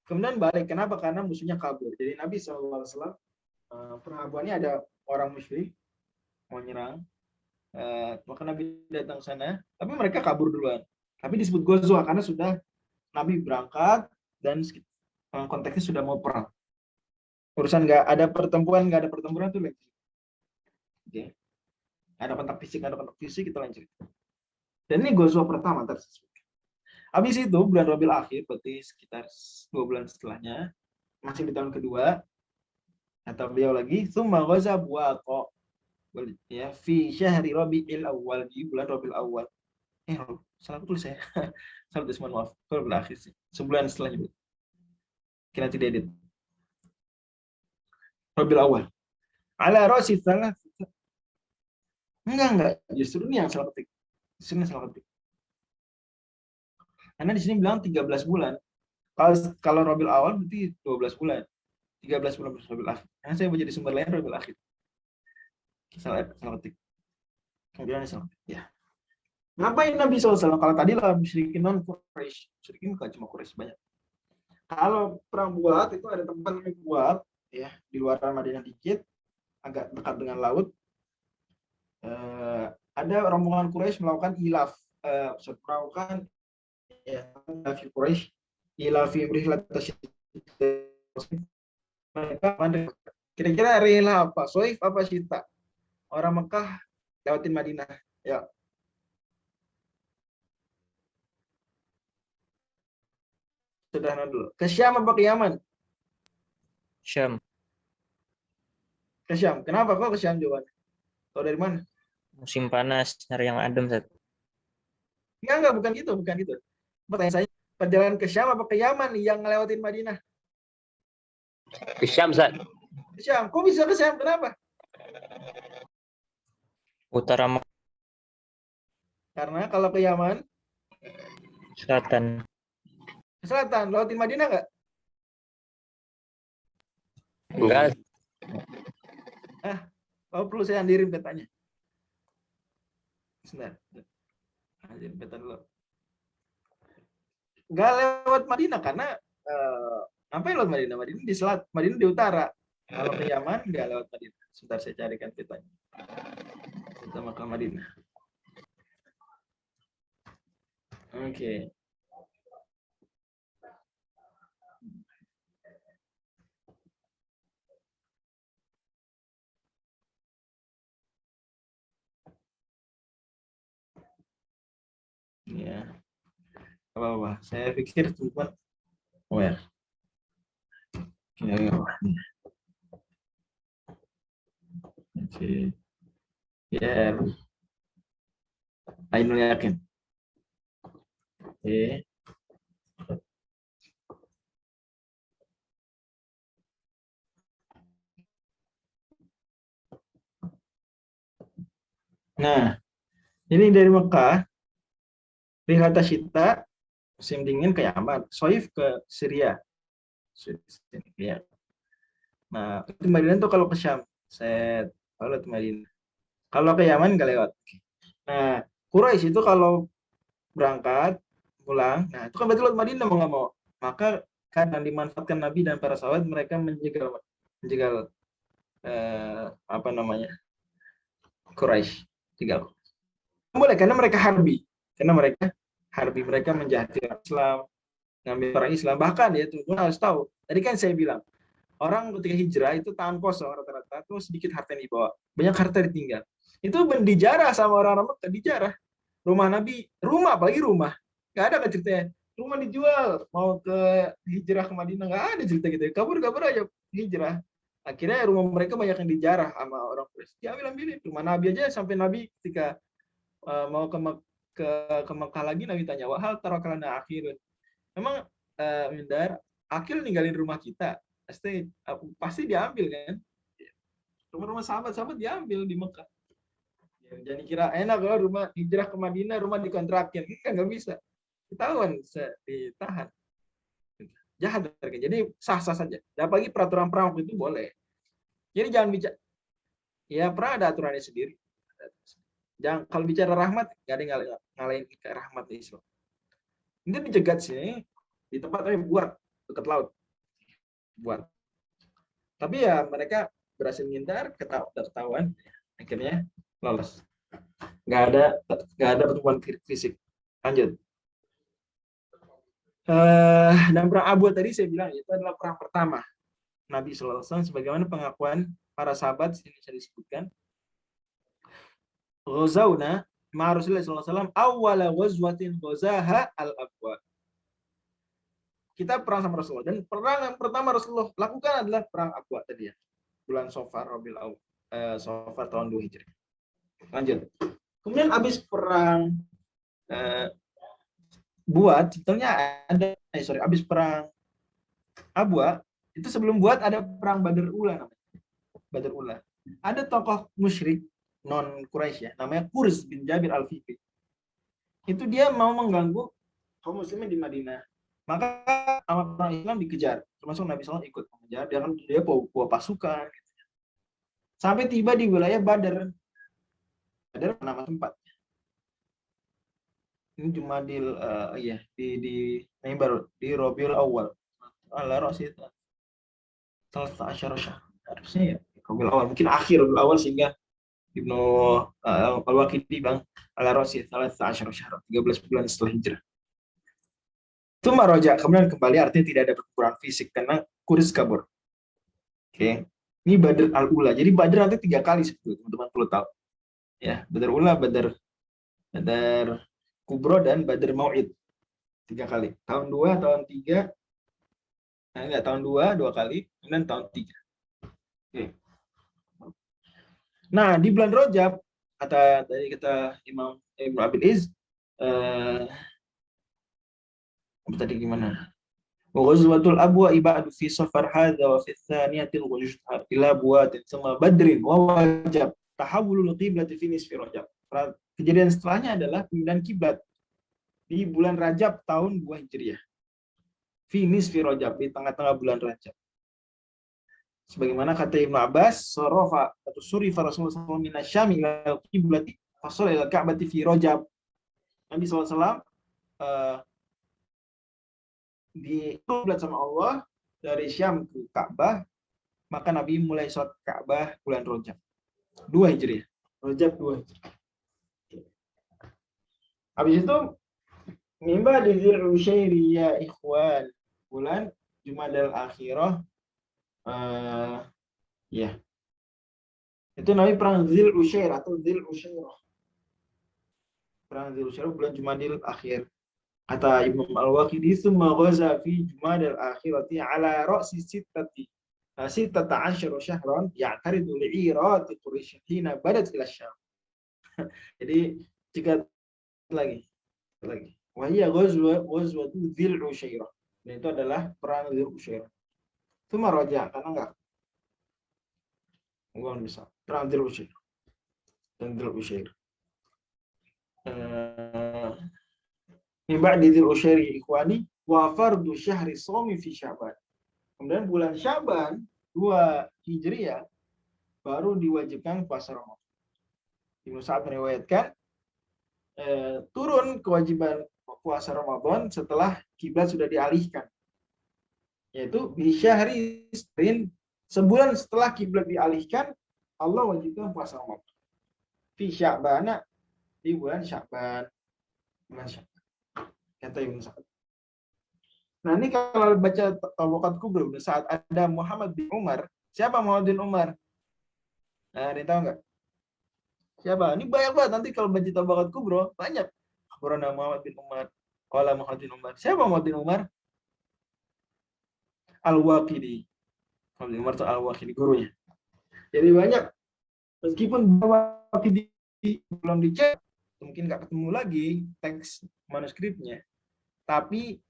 Kemudian balik. Kenapa? Karena musuhnya kabur. Jadi Nabi SAW, pernah Abwa ini ada orang musyrik mau nyerang. Maka Nabi datang ke sana, tapi mereka kabur duluan. Tapi disebut Ghazwah karena sudah Nabi berangkat dan konteksnya sudah mau perang. Urusan nggak ada pertempuran itu lain. Oke. Ada kontak fisik kita lanjut. Dan ini Ghazwah pertama tersebut. Habis itu bulan Rabiul Akhir, berarti sekitar 2 bulan setelahnya, masih di tahun kedua, atau beliau lagi, tsumma ghaza Buwaqa, ya, fi syahri Rabiul Awal, di bulan Rabiul Awal. Salah tulis saya. Salah tulis, mohon maaf. Rabiul Akhir sih. Sebulan setelahnya. Kira tidak edit. Rabiul Awal. Ala ra'si salah. Enggak. Justru ini yang salah ketik. Karena di sini bilang 13 bulan. Kalau Rabiul Awal berarti 12 bulan. 13 bulan Rabiul Akhir. Karena saya baca di sumber lain Rabiul Akhir. Salah ketik. Kemudian salah. Ya. Ngapain Nabi SAW? Kalau tadi lah musyrikin non Quraisy. Musyrikin bukan cuma Quraisy, banyak. Kalau perang Buat itu ada tempat namanya Buat, ya, di luar Madinah dikit, agak dekat dengan laut. Ada rombongan Quraisy melakukan ilaf, melakukan ya, Quraisy ilafi rihlat mereka kira-kira rela apa? Soif apa Syita? Orang Mekah lewatin Madinah. Ya. Sederhana dulu. Ke Syam apa ke Yaman? Syam. Ke Syam. Kenapa kok ke Syam jawabannya? Tahu dari mana? Musim panas, nyari yang adem, Zat. Enggak, bukan gitu. Pertanyaan saya, perjalanan ke Syam apa ke Yaman yang ngelewatin Madinah? Ke Syam, Zat. Ke Syam. Kok bisa ke Syam? Kenapa? Utara Karena kalau ke Yaman, selatan. ke selatan, lewatin Madinah enggak? Enggak. Oh, perlu saya andirin petanya. Sebentar. Andirin peta dulu. Enggak lewat Madinah karena ngapain lewat Madinah? Madinah di selatan, Madinah di utara. Kalau ke Yaman enggak lewat Madinah. Sebentar saya carikan petanya. Kita mau ke Madinah. Oke. Ya. Apa-apa. Saya pikir cuma ya. Oke. Ya. Ainul Yakin. Oke. Nah, ini dari Mekah, Rihlat Syita, musim dingin ke Yaman, Soif ke Syria. Ya. Nah, ke Madinah tuh kalau ke Syam, kalau ke Madinah. Kalau ke Yaman nggak lewat. Nah, Quraisy itu kalau berangkat pulang, nah itu kan berarti lewat Madinah mau nggak mau. Maka kadang dimanfaatkan Nabi dan para sahabat, mereka menjegal apa namanya, Quraisy. Tinggal. Boleh karena mereka harbi, mereka menjahati Islam, ngambil orang Islam. Bahkan ya teman-teman harus tahu. Tadi kan saya bilang orang ketika hijrah itu tangan kosong rata-rata, tuh sedikit harta yang dibawa, banyak harta ditinggal. Itu dijarah sama orang-orang Mekah, dijarah. Rumah Nabi, apalagi rumah, nggak ada kan ceritanya. rumah dijual, mau ke hijrah ke Madinah, nggak ada cerita gitu. Kabur-kabur aja hijrah. Akhirnya rumah mereka banyak yang dijarah sama orang Quraisy. Diambil-ambilin. Rumah Nabi aja sampai Nabi ketika mau ke Mekah lagi, Nabi tanya, wahal tarakalana akhirun. Memang Mindar, Akil ninggalin rumah kita. Pasti diambil kan? Rumah-rumah sahabat-sahabat diambil di Mekah. Jadi kira enak kalau rumah hijrah ke Madinah, rumah dikontrakin. Kan nggak bisa. Ketahuan ditahan. Jahat mereka. Jadi sah-sah saja. Dan apalagi peraturan perang itu boleh. Jadi jangan bicara. Ya perang ada aturannya sendiri. Jangan kalau bicara rahmat, nggak ada yang ngalahin rahmat di Islam. Ini dicegat sih di tempat yang buat dekat laut. Buat. Tapi ya mereka berhasil menghindar, ketahuan, akhirnya lolos. Nggak ada pertemuan fisik. Lanjut. Dan perang Abu tadi saya bilang itu adalah perang pertama Nabi SAW, sebagaimana pengakuan para sahabat sini saya disebutkan. Ghazawna ma Rasulullah SAW awwala ghazwatin ghazaha al-Abwa. Kita perang sama Rasulullah, dan perang yang pertama Rasulullah lakukan adalah perang Abwa tadi ya. Bulan Safar Rabiul Awal, Safar tahun 2 Hijriah. Lanjut. Kemudian habis perang Buat sebetulnya ada habis perang Abwa itu sebelum Buat ada perang Badr Ula namanya. Badr Ula. Ada tokoh musyrik non Quraisy ya, namanya Qurs bin Jabir Al-Fiqi. Itu dia mau mengganggu kaum muslimin di Madinah. Maka sama orang Islam dikejar, termasuk Nabi SAW ikut mengejar. Dia bawa pasukan. Gitu. Sampai tiba di wilayah Badr. Badr nama tempat. Ini Jumadil di baru di Rabiul Awal. Ala Rasid. Salsa asyara syahr. Harusnya ya Rabiul Awal, mungkin akhir Rabiul Awal sehingga Ibnu Al-Waqidi Bang ala Rasid salsa asyara syahr, 13 bulan setelah hijrah. Itu maroja, kemudian kembali artinya tidak ada pertempuran fisik karena Quraisy kabur. Oke. Ini Badr al-Ula. Jadi Badr nanti 3 kali sebetulnya, teman-teman perlu tahu. Ya, Badr Ula, Badr Kubro dan Badr Mau'id 3 kali. Tahun 2, tahun 3. Tahun 2 kali, kemudian tahun 3. Oke. Nah, di bulan Rajab kata tadi kita Imam Ibnu Abil Iz tadi gimana? Wa ghazwatul Abwa ibadu fi safar hadza wa fi tsaniyatil ghujhat ila buatin sama Badrin wa wajab tahawulul qiblati fi nisfi Rajab. Kejadian setelahnya adalah pemindahan kiblat di bulan Rajab tahun 2 Hijriah. Fi nisfi Rajab, di tengah-tengah bulan Rajab. Sebagaimana kata Ibnu Abbas, sarafa atau surifa Rasulullah SAW min asy-Syam ila qiblati fasala ila Ka'bati fi Rajab. Nabi SAW di kiblat sama Allah dari Syam ke Ka'bah, maka Nabi mulai sholat Ka'bah bulan Rajab 2 Hijriah. Rajab 2 Hijriah. Habis itu mimba di Dzul Usyairi ya ikhwan, bulan Jumadal Akhirah. Ya. Itu Nabi perang Dzul Usyair atau Dzul Usyairah. Perang Dzul Usyairah bulan Jumadil Akhir. Kata Imam Al-Waqidi, "Tsumma ghaza fi Jumadil Akhirati ala ra'si sittati 16 syahran ya'taridu li'irati Quraisy hina badat ila Syam." Jadi jika lagi. Wa hiya ghazwatu Dzul Usyairah. Dan itu adalah perang Dzul Usyairah. Cuma raja karena enggak bisa. Perang Dzul Usyairah. Dan Dzul Usyairah. Mimba di Dzul Usyairah ikhwani wa fardu syahri shaumi fi Sya'ban. Kemudian bulan Sya'ban 2 Hijriah baru diwajibkan puasa Ramadan. Ibnu Sa'ad meriwayatkan turun kewajiban puasa Ramadan setelah kiblat sudah dialihkan, yaitu di syahri sebulan setelah kiblat dialihkan Allah wajibkan puasa Ramadan fi Sya'ban, di bulan Sya'ban. Kata Ibnu Sa'ad. Nah ini kalau baca Tabaqat Kubra saat ada Muhammad bin Umar. Siapa Muhammad bin Umar? Nah, ada yang tahu nggak? Siapa? Ini banyak banget, nanti kalau baca Tabaqat Kubra banyak. Akhbarana Muhammad bin Umar, Qala Muhammad bin Umar. Siapa Muhammad bin Umar? Al-Waqidi. Muhammad bin Umar itu Al-Waqidi, gurunya. Jadi banyak, meskipun Al-Waqidi belum dicek, mungkin nggak ketemu lagi teks manuskripnya, tapi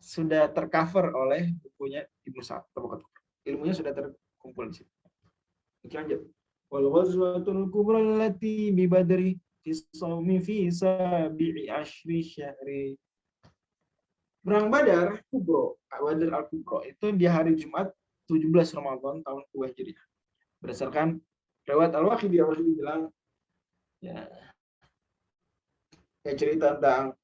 sudah tercover oleh bukunya Ibnu Sa'd. Ilmunya sudah terkumpul di situ. Oke, lanjut. Wal ghazwatul kubra allati bi Badri fi shaumi fi sabi'i asyri syahri. Perang Badar Kubro, Badar al-Kubro itu di hari Jumat 17 Ramadan tahun 2 Hijriah. Berdasarkan riwayat Al-Waqidi, Al-Waqidi bilang ya cerita tentang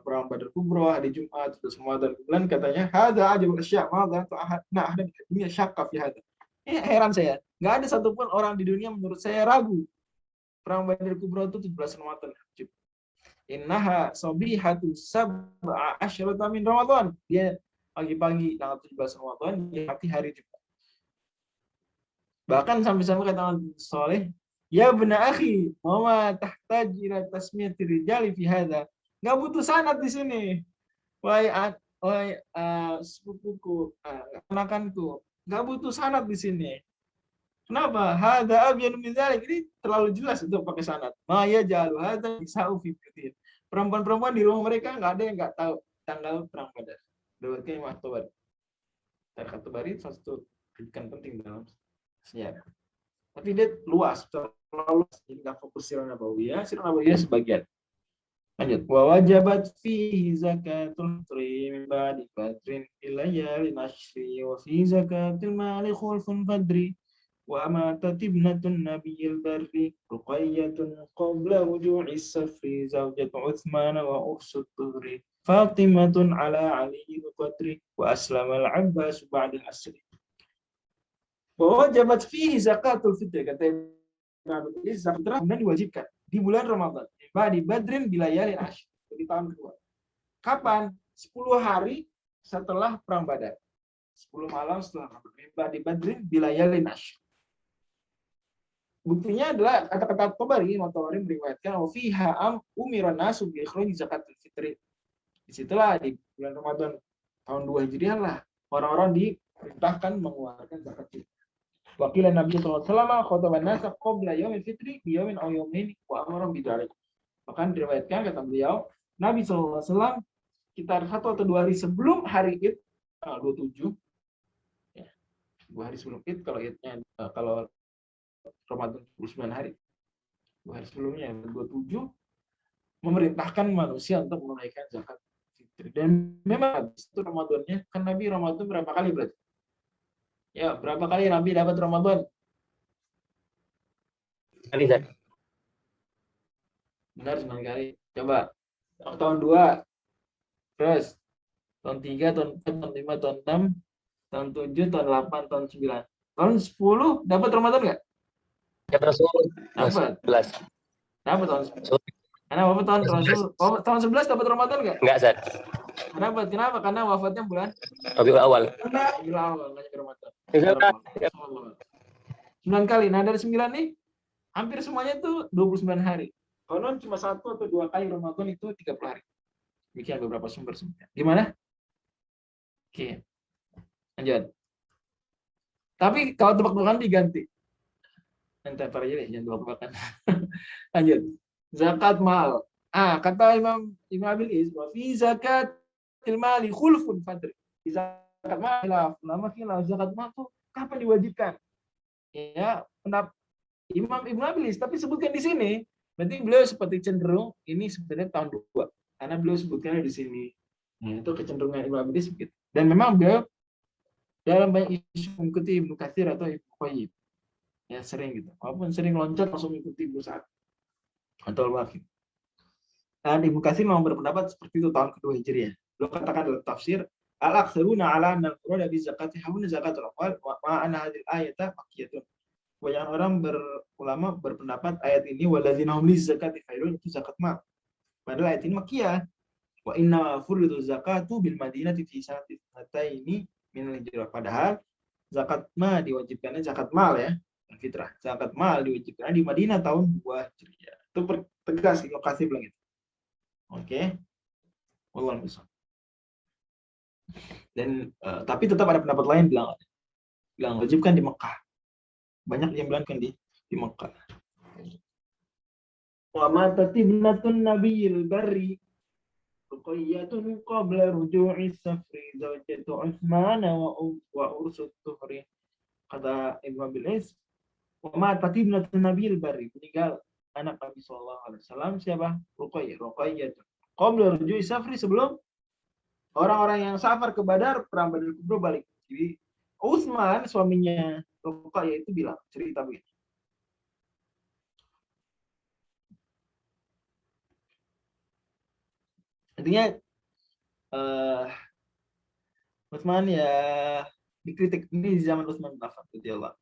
perang Badar Kubro hari Jumat terus Ramadan bulan, katanya hada ajabul asya' madza nah ada di dunia syakka fi hada. Heran saya, nggak ada satupun orang di dunia menurut saya ragu perang Badar Kubro itu 17 Ramadan. Innaha sabihatu sab'a asyrata min Ramadan. Dia pagi-pagi tanggal 17 Ramadan di hari Jumat. Bahkan sampai-sampai kata Soleh, ya benar akhi, mama tahtaj ila tasmiyati rijali fi hadza. Enggak butuh sanad di sini. Wahai sepupuku, keponakanku, enggak butuh sanad di sini. Kenapa? Hadza abyanu min dzalik. Ini terlalu jelas untuk pakai sanad. Ma ya jalu hadza isa'u fi buyutin. Perempuan-perempuan di rumah mereka enggak ada yang enggak tahu tanggal perang Badar. Diriwayatkan Imam Tabari. Tarikh Tabari satu rujukan penting dalam sejarah. Tapi dia luas, terlalu luas. Jadi enggak fokus sirah nabawiyah sebagian. Lanjut. Wa wajabat fihi zakatul fitri min ba'di badrin ila yalin ashri wa fi zakatil mali khulfun fadri. وأماتت ابنة النبي البر رقية قبل وجوع السفر زوجة عثمان وأخت الطهر فاطمة على علي القدر وأسلم العباس بعد الأسر ووجبت فيه زكاة الفطر. Kata zakat fitrah kemudian diwajibkan di bulan Ramadan di Badrin bilayalin ashr, di tahun kedua. Kapan? 10 hari setelah perang Badar, 10 malam setelah di Badrin bilayalin ashr. Buktinya adalah kata-kata Tabari meriwayatkan wa fiha umiran nasu bi ikhraj zakatul fitri. Disitulah di bulan Ramadan tahun 2 Hijriah lah orang-orang diperintahkan mengeluarkan zakat fitrah. Wakilan Nabi sallallahu alaihi wasallam khataban nas qabla yaumil fitri bi yaumin aw yaumain wa amara bidzalik. Bahkan diriwayatkan kata beliau, Nabi sallallahu alaihi wasallam sekitar 1 atau 2 hari sebelum hari Id tanggal 27 ya. 2 hari sebelum Id, kalau Idnya kalau Ramadan 29 hari. 2 hari sebelumnya 27 memerintahkan manusia untuk menunaikan zakat fitri. Dan memang itu Ramadannya kan Nabi Ramadan berapa kali berarti? Ya, berapa kali Nabi dapat Ramadan? Kali Zat. Benar 9 kali. Coba. Tahun 2. Terus tahun 3, tahun 4, tahun 5, tahun 6, tahun 7, tahun 8, tahun 9. Tahun 10 dapat Ramadan enggak? Dapat Rasul. Dapat. 11. Dapat tahun 10. Karena wafat tahun Rasul. Tahun 11 dapat Ramadan enggak? Enggak, Zat. Kenapa? Karena wafatnya bulan Rabiul Awal. Rabiul Awal, enggak Ramadan. 9 kali. Nah, dari 9 nih hampir semuanya itu 29 hari. Konon cuma 1 atau 2 kali Ramadan itu 30 hari. Demikian beberapa sumber sebenarnya. Gimana? Oke. Lanjut. Tapi kalau tebak-tebakan diganti. Nanti aja deh, jangan tebak-tebakan. Lanjut. Zakat mal. Kata Imam Abil Is, wa fi zakatil mali khulfun fadri. Di zakat mal, lama zakat mal itu kapan diwajibkan? Ya, pendapat Imam Ibnu Abil Is, tapi sebutkan di sini, berarti beliau seperti cenderung ini sebenarnya tahun 2. Karena beliau sebutkannya di sini. Nah, itu kecenderungan Ibnu Abil Is begitu. Dan memang beliau dalam banyak isu mengikuti Ibnu Katsir atau Ibnu Qayyim. Ya, sering gitu. Walaupun sering loncat langsung mengikuti Ibnu Sa'd atau Al-Waqidi. Dan Ibnu Katsir memang berpendapat seperti itu tahun kedua Hijriah. Beliau katakan dalam tafsir, al-aktsaruna 'ala anna al-murada bi zakati hauna zakatul amwal wa anna hadhihi al-ayata makkiyatun. Banyak orang ulama berpendapat ayat ini waladzina hum lizakati failun itu zakat mal. Padahal ayat ini makkiyah. Wa inna furidu zakatu bil madinati fi sanati ini min al-hijrah. Padahal zakat mal diwajibkannya zakat mal ya, fitrah. Zakat mal diwajibkan di Madinah tahun 2 Hijriah. Itu tegas Ibnu Katsir bilang itu. Oke. Allah bisa. Dan tapi tetap ada pendapat lain bilang wajib kan di Mekah. Banyak yang bilang kan di Mekah. Wa matat ibnatun nabiyil barri Ruqayyatun qabla ruju'i safri zawjatu Utsman wa ursut tuhri. Kata Ibnu Abil Is, wa matat ibnatun nabiyil barri, meninggal anak Nabi sallallahu alaihi wasallam siapa? Ruqayyatun qabla ruju'i safri, sebelum orang-orang yang safar ke Badar, perang Badar Kubra balik. Jadi Utsman suaminya Ruqayyah itu bilang cerita begini. Intinya Utsman ya dikritik ini di zaman Utsman bin Affan radhiyallahu.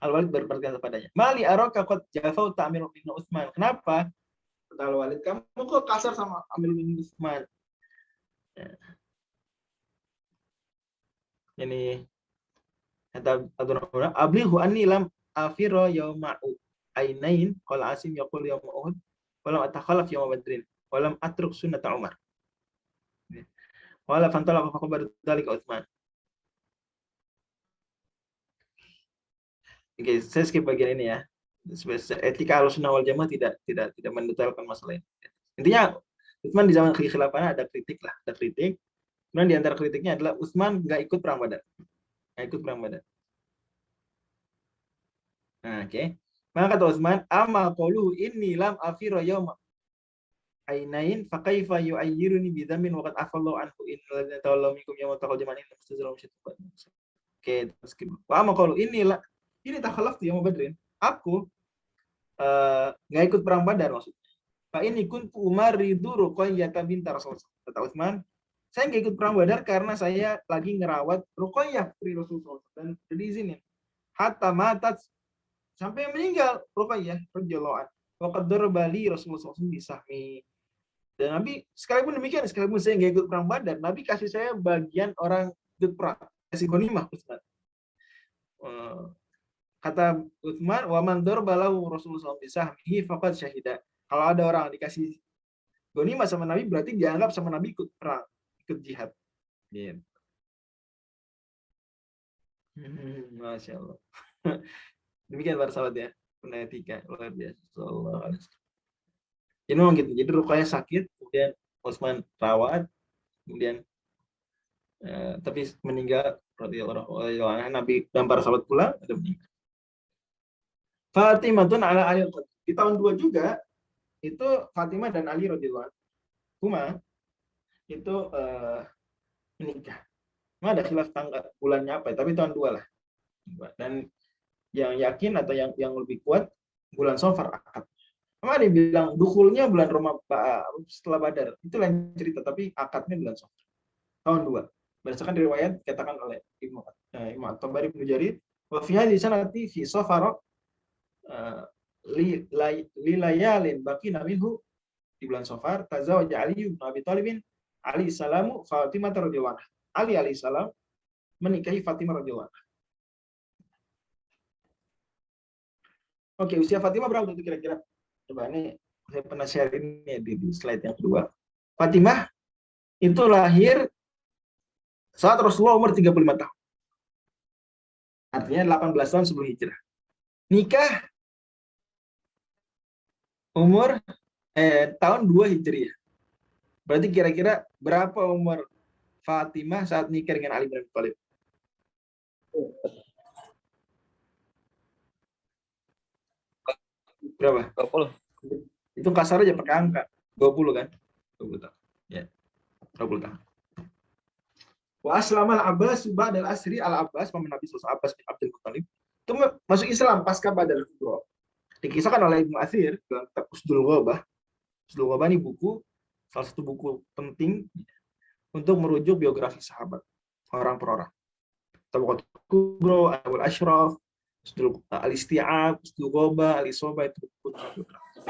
Al-Walid berkata padanya, "Mali araka qad jafau ta'mir bin Utsman." Kenapa? Kata Al-Walid, kamu kok kasar sama Amir bin Utsman? Ya. Ini kata Abdurrahman, "Ablighu anni lam afira yawma ainain qala Asim yaqul yawma Uhud wa lam atakhalaf yawma Badrin wa lam atruk sunnata Umar." Wala fantalaqa fa khabar dzalika Utsman. Oke, saya skip bagian ini ya. Etika Ahlussunnah wal Jamaah tidak mendetailkan masalah ini. Intinya Utsman di zaman khilafahnya ada kritik. Kemudian di antara kritiknya adalah Utsman nggak ikut perang Badar. Nah, oke. Maka kata Utsman, "Amma qauluhu inni lam afira yawma ainain fa kaifa yu'ayyiruni bi dhammin wa qad afallahu anhu innal ladzina tawallaw minkum yawma taqal jama'an mustazilun syaitan." Oke, terus wa amma qaulu ini takhallaftu yawma Badrin. Aku nggak ikut perang Badar maksudnya. Fa ini kuntu umaridu Ruqayyah binti Rasulullah. Kata Utsman, saya nggak ikut perang Badar karena saya lagi ngerawat Ruqayyah putri Rasulullah dan diizinin. Hatta matat, sampai meninggal Ruqayyah radhiyallahu anha. Wa qad daraba li Rasulullah SAW bisahmi. Dan Nabi sekalipun demikian, sekalipun saya nggak ikut perang Badar, Nabi kasih saya bagian orang ikut perang, kasih ghanimah Utsman. Kata Utsman, wa man darbalahu Rasulullah SAW bisahmihi faqad syahida. Kalau ada orang dikasih ghanimah sama Nabi, berarti dianggap sama Nabi ikut perang, ikut jihad. Gitu. Masya Allah. Demikian para sahabat ya, etika luar biasa. Sallallahu alaihi wasallam. Jadi memang gitu. Jadi Ruqayyah sakit, kemudian Utsman rawat, kemudian tapi meninggal radhiyallahu anhu. Nabi dan para sahabat pulang, ada meninggal. Fatimah ala Ali di tahun 2 juga itu Fatimah dan Ali radhiyallahu anhu itu menikah. Memang ada khilaf tanggal bulannya apa, tapi tahun 2 lah. Dan yang yakin atau yang lebih kuat bulan Safar akad. Memang ada yang bilang dukhulnya bulan Ramadan setelah Badar. Itu lain cerita, tapi akadnya bulan Safar. Tahun 2. Berdasarkan riwayat dikatakan oleh Imam At-Tabari Ibnu Jarir, wa fi hadhihi sanati fi Safar li layalin baqina minhu, di bulan Safar tazawaja Ali bin Abi Thalib alaihi salamu Fatimah radhiyallahu anha. Ali alaihi salam menikahi Fatimah radhiyallahu anha. Oke, usia Fatimah berapa itu kira-kira? Coba ini saya pernah share ini ya, di slide yang kedua. Fatimah itu lahir saat Rasulullah umur 35 tahun. Artinya 18 tahun sebelum hijrah. Nikah umur tahun 2 Hijriah. Berarti kira-kira berapa umur Fatimah saat nikah dengan Ali bin Abi Thalib? Berapa? 20. Itu kasar aja pakai angka. 20 kan? 20 tahun. Ya. 20 tahun. Wa aslamal Abbas ba'dal asri al-Abbas, paman Nabi sallallahu Abbas bin Abdul Muthalib. Itu masuk Islam pasca Badar Kubra. Dikisahkan oleh Ibnu Athir dalam kitab Usdul Ghobah. Usdul Ghobah ini salah satu buku penting untuk merujuk biografi sahabat orang per orang. Tabaqatul Kubra, Abul Ashraf, Al-Isti'ab, Usdul Ghobah, Al-Isobah, itu buku biografi.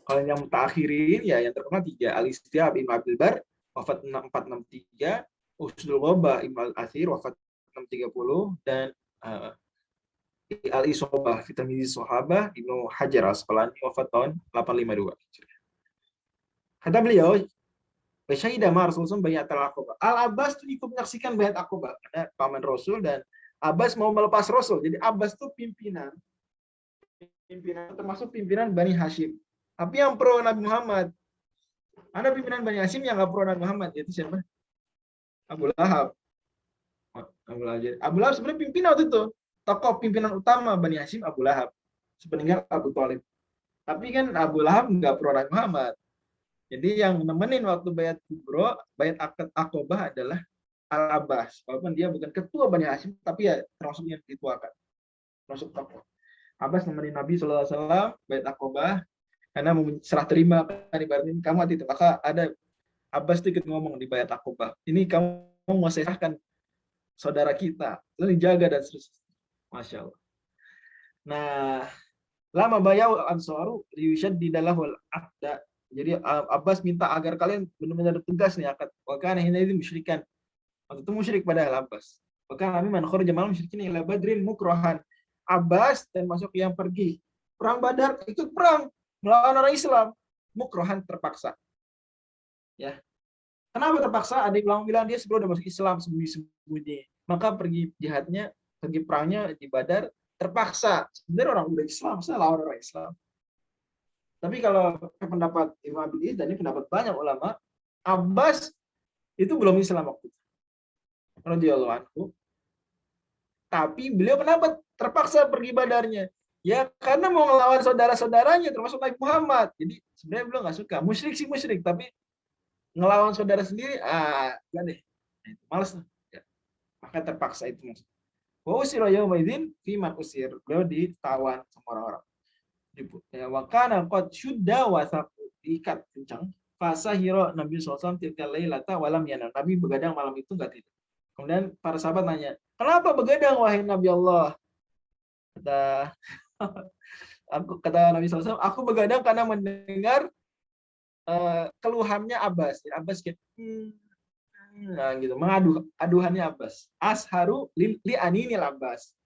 Kalau yang mutakhirin ya yang terkenal 3, Al-Isti'ab Ibnu Abdul Bar wafat 463, Usdul Ghobah Ibnu Al-Athir wafat 630, dan Al-Isobah fi Tamyiz Sahabah Ibnu Hajar Al-Asqalani wafat tahun 852. Kata beliau, Syahidah ma Rasulullah bayat al-Aqabah. Al-Abbas itu ikut menyaksikan bayat Aqabah. Ada paman Rasul dan Abbas mau melepas Rasul. Jadi Abbas itu pimpinan termasuk pimpinan Bani Hashim. Tapi yang pro Nabi Muhammad, ada pimpinan Bani Hashim yang nggak pro Nabi Muhammad, yaitu siapa? Abu Lahab. Abu Lahab sebenarnya pimpinan waktu itu. Tokoh pimpinan utama Bani Hashim Abu Lahab. Sepeninggal Abu Thalib. Tapi kan Abu Lahab nggak pro Nabi Muhammad. Jadi yang nemenin waktu bayat kubro, bayat akad Aqabah adalah Al-Abbas. Walaupun dia bukan ketua Bani Hashim, tapi ya termasuk yang dituakan. Termasuk tokoh. Abbas nemenin Nabi SAW bayat Aqabah karena mau serah terima kan ibaratnya kamu hati itu. Maka ada Abbas itu ikut ngomong di bayat Aqabah. Ini kamu mau serahkan saudara kita, lalu dijaga dan seterusnya. Masya Allah. Nah, lama bayau Ansaru liyushaddidallahu al-aqda. Jadi Abbas minta agar kalian benar-benar tegas nih akad. Wakana hina itu musyrikan. Waktu itu musyrik padahal Abbas. Wakana Nabi man kharaja mal musyrikin ila badrin mukrohan. Abbas dan masuk yang pergi perang Badar, ikut perang melawan orang Islam, mukrohan terpaksa. Ya. Kenapa terpaksa? Ada yang bilang dia sebelum udah masuk Islam sembunyi-sembunyi. Maka pergi jihadnya, pergi perangnya di Badar terpaksa. Sebenarnya orang udah Islam, saya lawan orang Islam. Tapi kalau pendapat Imam Abi dan ini pendapat banyak ulama, Abbas itu belum Islam waktu itu. Radhiyallahu anhu. Tapi beliau kenapa terpaksa pergi Badarnya? Ya karena mau ngelawan saudara-saudaranya termasuk Nabi Muhammad. Jadi sebenarnya beliau nggak suka. Musyrik sih musyrik, tapi ngelawan saudara sendiri, enggak deh. Males. Ya. Maka terpaksa itu maksudnya. Wa usira yauma idzin fi man usir. Beliau ditawan sama orang-orang. Ya, wakana qad syudda wasaqu, diikat kencang. Fasahira Nabi SAW tilka lailata walam yanam. Nabi begadang malam itu enggak tidur. Kemudian para sahabat nanya, "Kenapa begadang wahai Nabi Allah?" Kata Nabi SAW, "Aku begadang karena mendengar keluhannya Abbas." Abbas kayak nah gitu, aduhannya Abbas. Asharu li aninil Abbas.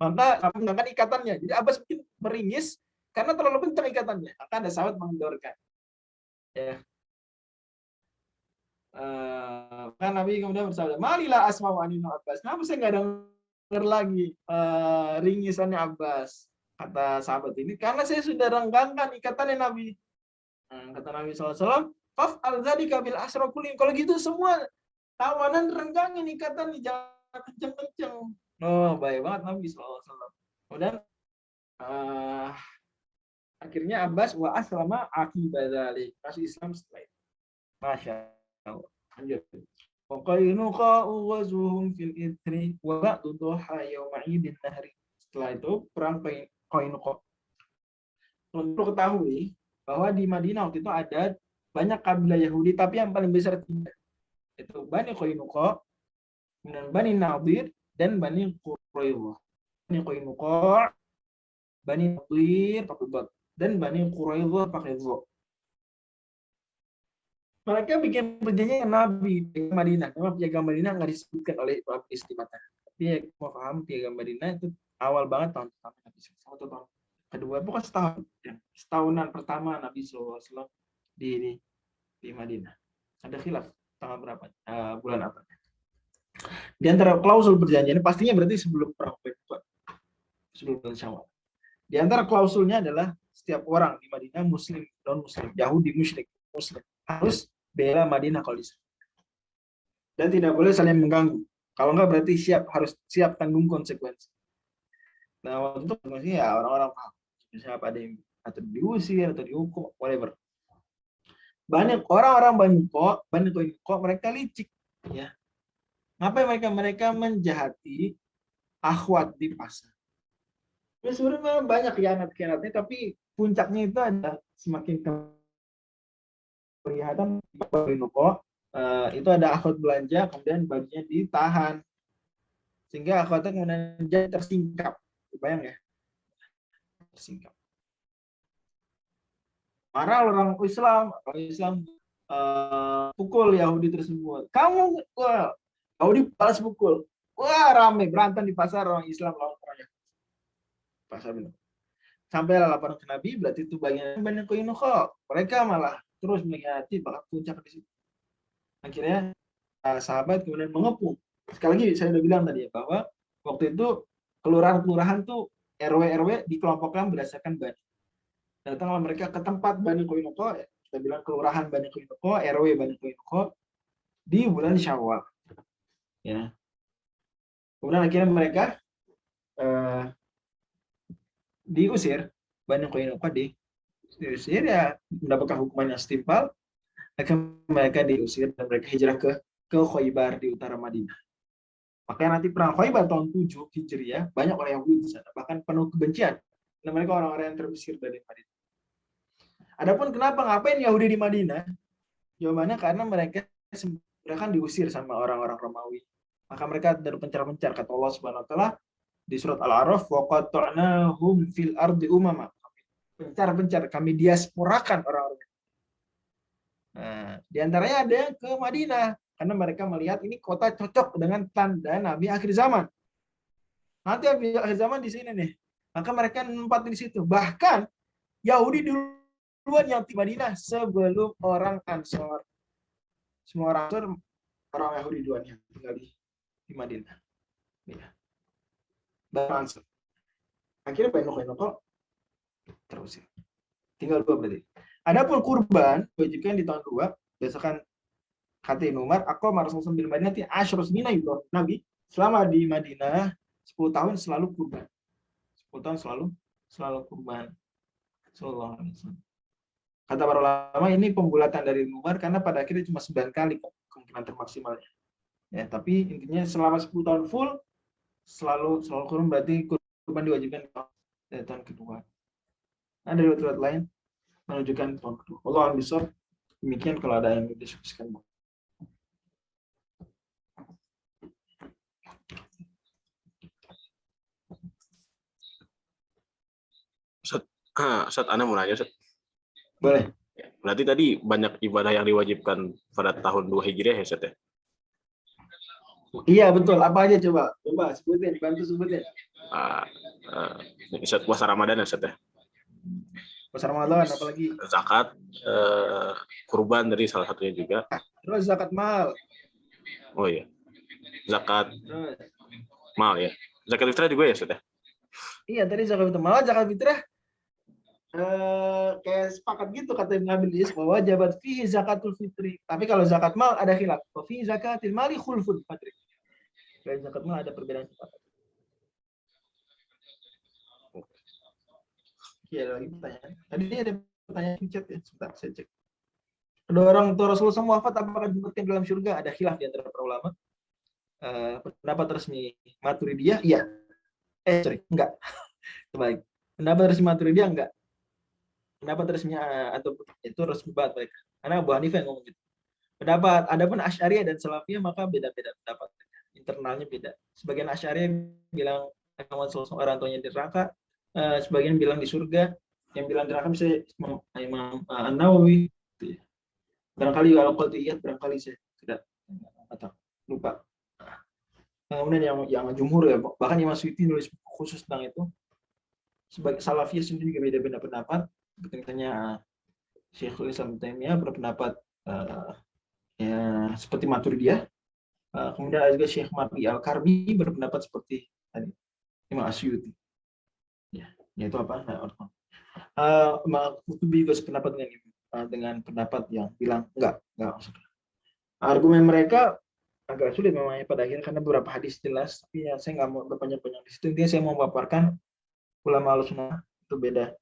Maka menggunakan ikatannya. Jadi Abbas mungkin meringis karena terlalu kencang ikatannya. Maka ada sahabat mengendorkan. Ya. Kan Nabi kemudian bersabda, "Malilah asma'u aninu Abbas." Kenapa saya nggak dengar lagi ringisannya Abbas? Kata sahabat ini, karena saya sudah renggangkan ikatannya Nabi. Kata Nabi SAW, "Faf al-dzalika bil asra kullin." Kalau gitu semua tawanan renggangin ikatannya, jangan kenceng-kenceng. Oh, baik banget Nabi SAW. Kemudian akhirnya Abbas wa aslama akibat dzalik. Masuk Islam setelah itu. Masya Allah. Lanjut. Wa qainuqa uwazuhum fil ithri wa ba'du duha yauma idin nahri. Setelah itu perang Qainuqa. Untuk ketahui bahwa di Madinah waktu itu ada banyak kabilah Yahudi, tapi yang paling besar tiga. Itu Bani Qainuqa, kemudian Bani Nadir, dan Bani Quraidah. Bani Qainuqa, Bani Nadir pakai bab, dan Bani Quraidah pakai dha. Mereka bikin perjanjian Nabi di Madinah. Memang piagam Madinah nggak disebutkan oleh Ibnu Istimata. Tapi mau paham piagam Madinah itu awal banget tahun pertama Nabi SAW, tahun kedua, pokoknya setahunan pertama Nabi SAW di Madinah. Ada khilaf tanggal berapa, bulan apa. Di antara klausul perjanjian pastinya berarti sebelum perang Uhud, sebelum bulan Syawal. Di antara klausulnya adalah setiap orang di Madinah, Muslim, non-Muslim, Yahudi, musyrik, Muslim, harus bela Madinah kalau bisa. Dan tidak boleh saling mengganggu. Kalau enggak berarti harus siap tanggung konsekuensi. Nah, waktu itu maksudnya ya orang-orang paham. Misalnya ada yang atau diusir atau dihukum, whatever. Banyak orang-orang Bani Qainuqa mereka licik, ya. Ngapain mereka menjahati akhwat di pasar? Ya, sebenarnya banyak khianat-khianatnya, tapi puncaknya itu ada semakin kelihatan di Qainuqa. Itu ada akhwat belanja, kemudian bajunya ditahan, sehingga akhwatnya kemudian jadi tersingkap. Bayang ya, tersingkap. Marah orang Islam pukul Yahudi tersebut. Kamu, Yahudi balas pukul. Wah, ramai berantem di pasar orang Islam lawan orang Yahudi. Pasar benar. sampailah laporan ke Nabi, berarti itu bagian Bani Qainuqa. Mereka malah terus mengkhianati, bahkan puncak di situ. Akhirnya sahabat kemudian mengepung. Sekali lagi saya udah bilang tadi ya, bahwa waktu itu kelurahan-kelurahan tuh RW-RW dikelompokkan berdasarkan bani. Datanglah mereka ke tempat Bani Qainuqa, kita bilang kelurahan Bani Qainuqa, RW Bani Qainuqa di bulan Syawal. Ya. Kemudian akhirnya mereka diusir, Bani Qainuqa diusir ya, mendapatkan hukuman yang setimpal. Mereka diusir dan mereka hijrah ke Khaybar di utara Madinah. Makanya nanti perang Khaybar tahun 7 Hijriah banyak orang Yahudi di sana, bahkan penuh kebencian. Dan mereka orang-orang yang terusir dari Madinah. Adapun kenapa ngapain Yahudi di Madinah? Jawabannya karena mereka kan diusir sama orang-orang Romawi. Maka mereka berpencar-pencar, kata Allah Subhanahu wa taala di surat Al-A'raf, wa qata'nahum fil ardi umama. Pencar-pencar, kami diasporakan orang-orang. Nah, di antaranya ada yang ke Madinah karena mereka melihat ini kota cocok dengan tanda Nabi akhir zaman. Nanti Nabi akhir zaman di sini nih. Maka mereka menempati di situ. Bahkan Yahudi duluan yang di Madinah sebelum orang Ansor. Semua orang Ansor, orang Yahudi duluan yang tinggal di Madinah. Ya. Baru Ansor. Akhirnya Bani Qainuqa terus. Tinggal 2 berarti. Adapun kurban wajibkan di tahun 2, berdasarkan kata Ibnu Umar, aku Rasulullah bil Madinah asyru sinina itu. Nabi selama di Madinah 10 tahun selalu kurban. 10 tahun selalu kurban. Sallallahu alaihi wasallam. Kata para ulama ini pembulatan dari Ibnu Umar karena pada akhirnya cuma 9 kali kemungkinan termaksimalnya. Ya, tapi intinya selama 10 tahun full selalu kurban, berarti kurban diwajibkan di tahun kedua. Ada riwayat lain menunjukkan tahun kedua. Allah bisawab. Demikian kalau ada yang didiskusikan. Ustaz, Ana mau nanya, Ustaz. Boleh. Berarti tadi banyak ibadah yang diwajibkan pada tahun 2 Hijriah ya, Ustaz ya? Iya, betul. Apa aja coba? Coba sebutin, bantu sebutin. Ustaz, puasa Ramadan ya, Ustaz ya? Puasa Ramadan, apalagi? Zakat, kurban dari salah satunya juga. Terus zakat mal. Oh iya. Zakat Terus. mal ya. Zakat fitrah juga ya, Ustaz ya? Iya, tadi zakat fitrah. Malah zakat fitrah kayak sepakat gitu kata Ibnu Abil Is bahwa jabat fihi zakatul fitri. Tapi kalau zakat mal ada khilaf. Fi zakatil mali khulfun fitri. Kalau zakat mal ada perbedaan pendapat. Iya, lagi pertanyaan. Tadi ada pertanyaan di chat ya. Sebentar, saya cek. Kedua orang tua Rasulullah SAW wafat, apakah dimakamkan dalam surga? Ada khilaf di antara para ulama. Pendapat resmi Maturidiyah, iya. Enggak. Baik. Pendapat resmi Maturidiyah enggak. Pendapat resmi atau itu resmi banget mereka. Karena Abu Hanifah yang ngomong gitu. Pendapat adapun Asy'ariyah dan Salafiyah maka beda-beda pendapat. Internalnya beda. Sebagian Asy'ariyah bilang orang tuanya di neraka, sebagian bilang di surga, yang bilang di neraka misalnya Imam An-Nawawi. Barangkali Al-Qatiyah, barangkali saya tidak atau lupa. Kemudian yang jumhur ya, bahkan Imam Suyuti nulis khusus tentang itu. Sebagai Salafiyah sendiri juga beda-beda pendapat. Misalnya Syekhul Islam Taimiyah berpendapat ya seperti Maturidiyah. Kemudian ada juga Syekh Mar'i Al-Karbi berpendapat seperti tadi Imam Asy'uti. Ya, yaitu apa? Qurtubi juga sependapat dengan pendapat yang bilang enggak maksudnya. Argumen mereka agak sulit memangnya pada akhirnya karena beberapa hadis jelas, tapi ya saya nggak mau berpanjang-panjang di situ. Intinya saya mau memaparkan ulama Ahlussunnah itu beda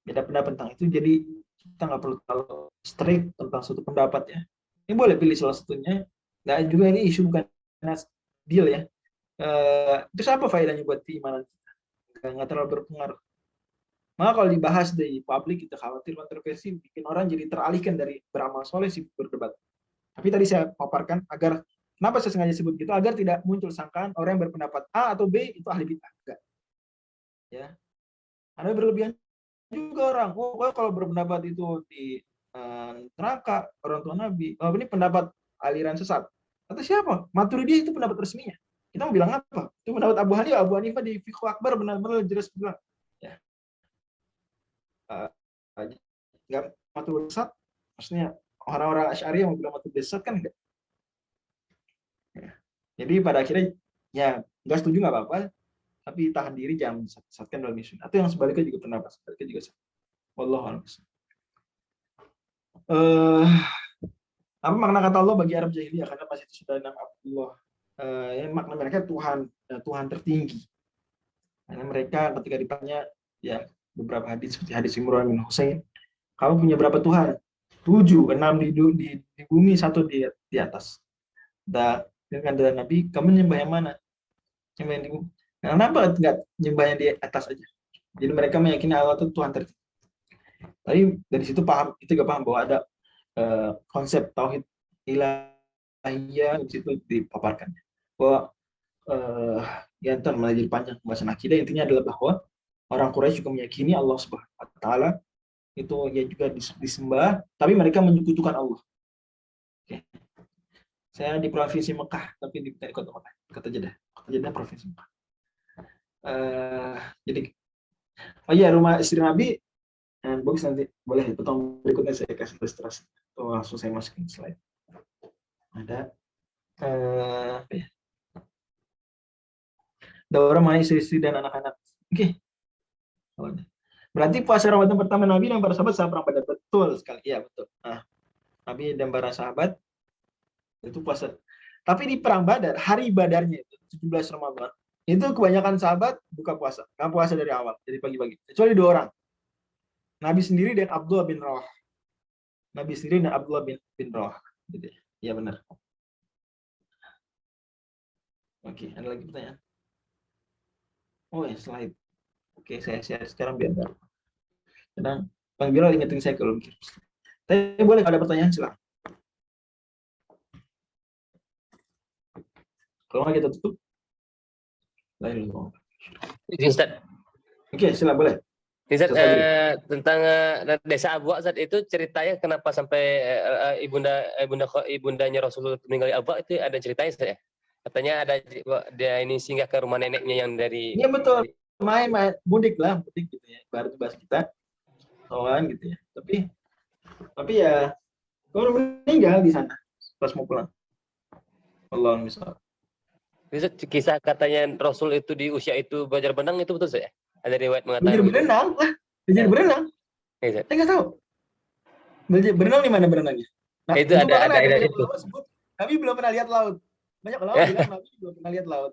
pendapat tentang itu. Jadi kita nggak perlu terlalu strict tentang suatu pendapat ya. Ini boleh pilih salah satunya. Nggak juga ini isu bukan deal ya. Terus apa faedahnya buat keimanan kita? Nggak terlalu berpengaruh. Maka kalau dibahas di publik kita khawatir kontroversi bikin orang jadi teralihkan dari beramal soleh sih berdebat. Tapi tadi saya paparkan agar kenapa saya sengaja sebut gitu agar tidak muncul sangkaan orang yang berpendapat A atau B itu ahli bid'ah. Enggak. Ya. Ada berlebihan juga orang. Oh, kalau berpendapat itu di neraka orang tua Nabi. Oh, ini pendapat aliran sesat. Atau siapa? Maturidiyah itu pendapat resminya. Kita mau bilang apa? Itu pendapat Abu Hanifah di Fiqh Akbar benar-benar jelas bilang. Ya. uh, nggak matul desat, maksudnya orang-orang Asy'ari yang mau bilang matul desat kan enggak. Ya. Jadi pada akhirnya ya nggak setuju nggak apa-apa, tapi tahan diri jangan sesatkan dalam isu. Atau yang sebaliknya juga pendapat sebaliknya juga sama. Wallahu a'lam. Apa makna kata Allah bagi Arab jahiliyah? Karena pas itu sudah nama Allah. Makna mereka Tuhan, Tuhan tertinggi. Karena mereka ketika ditanya ya beberapa hadis seperti hadis Imran bin Husain, kamu punya berapa Tuhan? 7, 6 di bumi, 1 di atas. Dan kata Nabi, kamu nyembah yang mana? Nyembah yang di bumi. Kenapa nggak nyembahnya di atas aja? Jadi mereka meyakini Allah itu Tuhan tertinggi. Tapi dari situ paham, itu gak paham bahwa ada konsep tauhid ilahiyah di situ dipaparkan. Bahwa ya entar malah jadi panjang pembahasan akidah, intinya adalah bahwa orang Quraisy juga meyakini Allah Subhanahu wa taala itu ya juga disembah, tapi mereka menyekutukan Allah. Oke. Saya di provinsi Mekah, tapi di kota Mekah, kota Jeddah provinsi Mekah. Jadi oh iya, rumah istri Nabi bagus, nanti boleh potong berikutnya saya kasih ilustrasi atau langsung saya masukin slide. Ada apa ya? Daurah mengenai istri dan anak-anak. Oke. Berarti puasa Ramadan pertama Nabi dan para sahabat saat perang Badar, betul sekali. Iya, betul. Nah, Nabi dan para sahabat itu puasa. Tapi di perang Badar, hari Badarnya itu 17 Ramadan, itu kebanyakan sahabat buka puasa. Nggak puasa dari awal, dari pagi-pagi. Kecuali 2 orang. Nabi sendiri dan Abdullah bin Rawah. Nabi sendiri dan Abdullah bin Rawah. Gitu ya. Iya benar. Oke, ada lagi pertanyaan? Oh ya, slide. Oke, saya sekarang biar baru. Kadang Bang Bilal ingetin saya kalau mikir. Tapi boleh kalau ada pertanyaan silakan. Kalau nggak kita tutup. Lain dulu. Ustaz. Oke, silakan boleh. Ustaz, tentang desa Abwa, Ustaz, itu ceritanya kenapa sampai ibundanya Rasulullah meninggal Abwa, itu ada ceritanya, Ustaz, ya? Katanya ada dia ini singgah ke rumah neneknya yang dari. Iya betul. Main mudik gitu ya. Baru bahas kita. Soalan gitu ya. Tapi ya kalau meninggal di sana pas mau pulang. Allah misal. Kisah katanya Rasul itu di usia itu belajar berenang, itu betul, Ustaz, ya? Ada riwayat mengatakan Belajar berenang lah. Belajar berenang. Ya, saya nggak tahu. Belajar berenang di mana berenangnya? Nah, itu ada itu. Kami belum pernah lihat laut. Banyak laut bilang Nabi belum pernah lihat laut.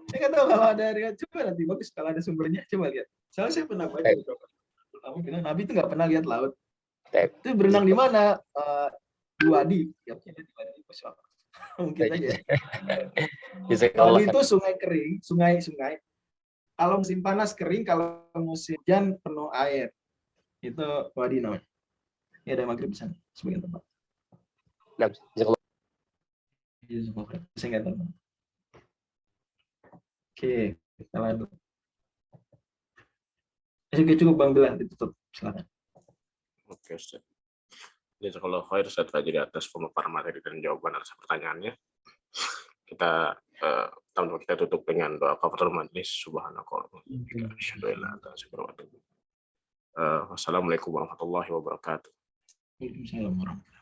Saya nggak tahu kalau ada riwayat. Coba nanti bagus kalau ada sumbernya, coba lihat. Soalnya saya pernah baca beberapa. Kamu bilang Nabi itu nggak pernah lihat laut. Itu berenang di mana? Di wadi. Ya, di wadi. Mungkin aja. Wadi itu sungai kering, sungai. Kalau musim panas kering, kalau musim hujan penuh air. Itu wadi namanya. Ya ada maghrib di sana sebagian tempat. Saya nggak tahu. Oke, kita lanjut. Cukup Bang Bilal, ditutup. Silakan. Oke, Ustaz. Jazakallahu khair, Ustaz Fajri, atas pemaparan materi dan jawaban atas pertanyaannya. Kita tutup dengan doa kafaratul majlis. Subhanallah. Wassalamualaikum warahmatullahi wabarakatuh. Waalaikumsalam warahmatullahi wabarakatuh.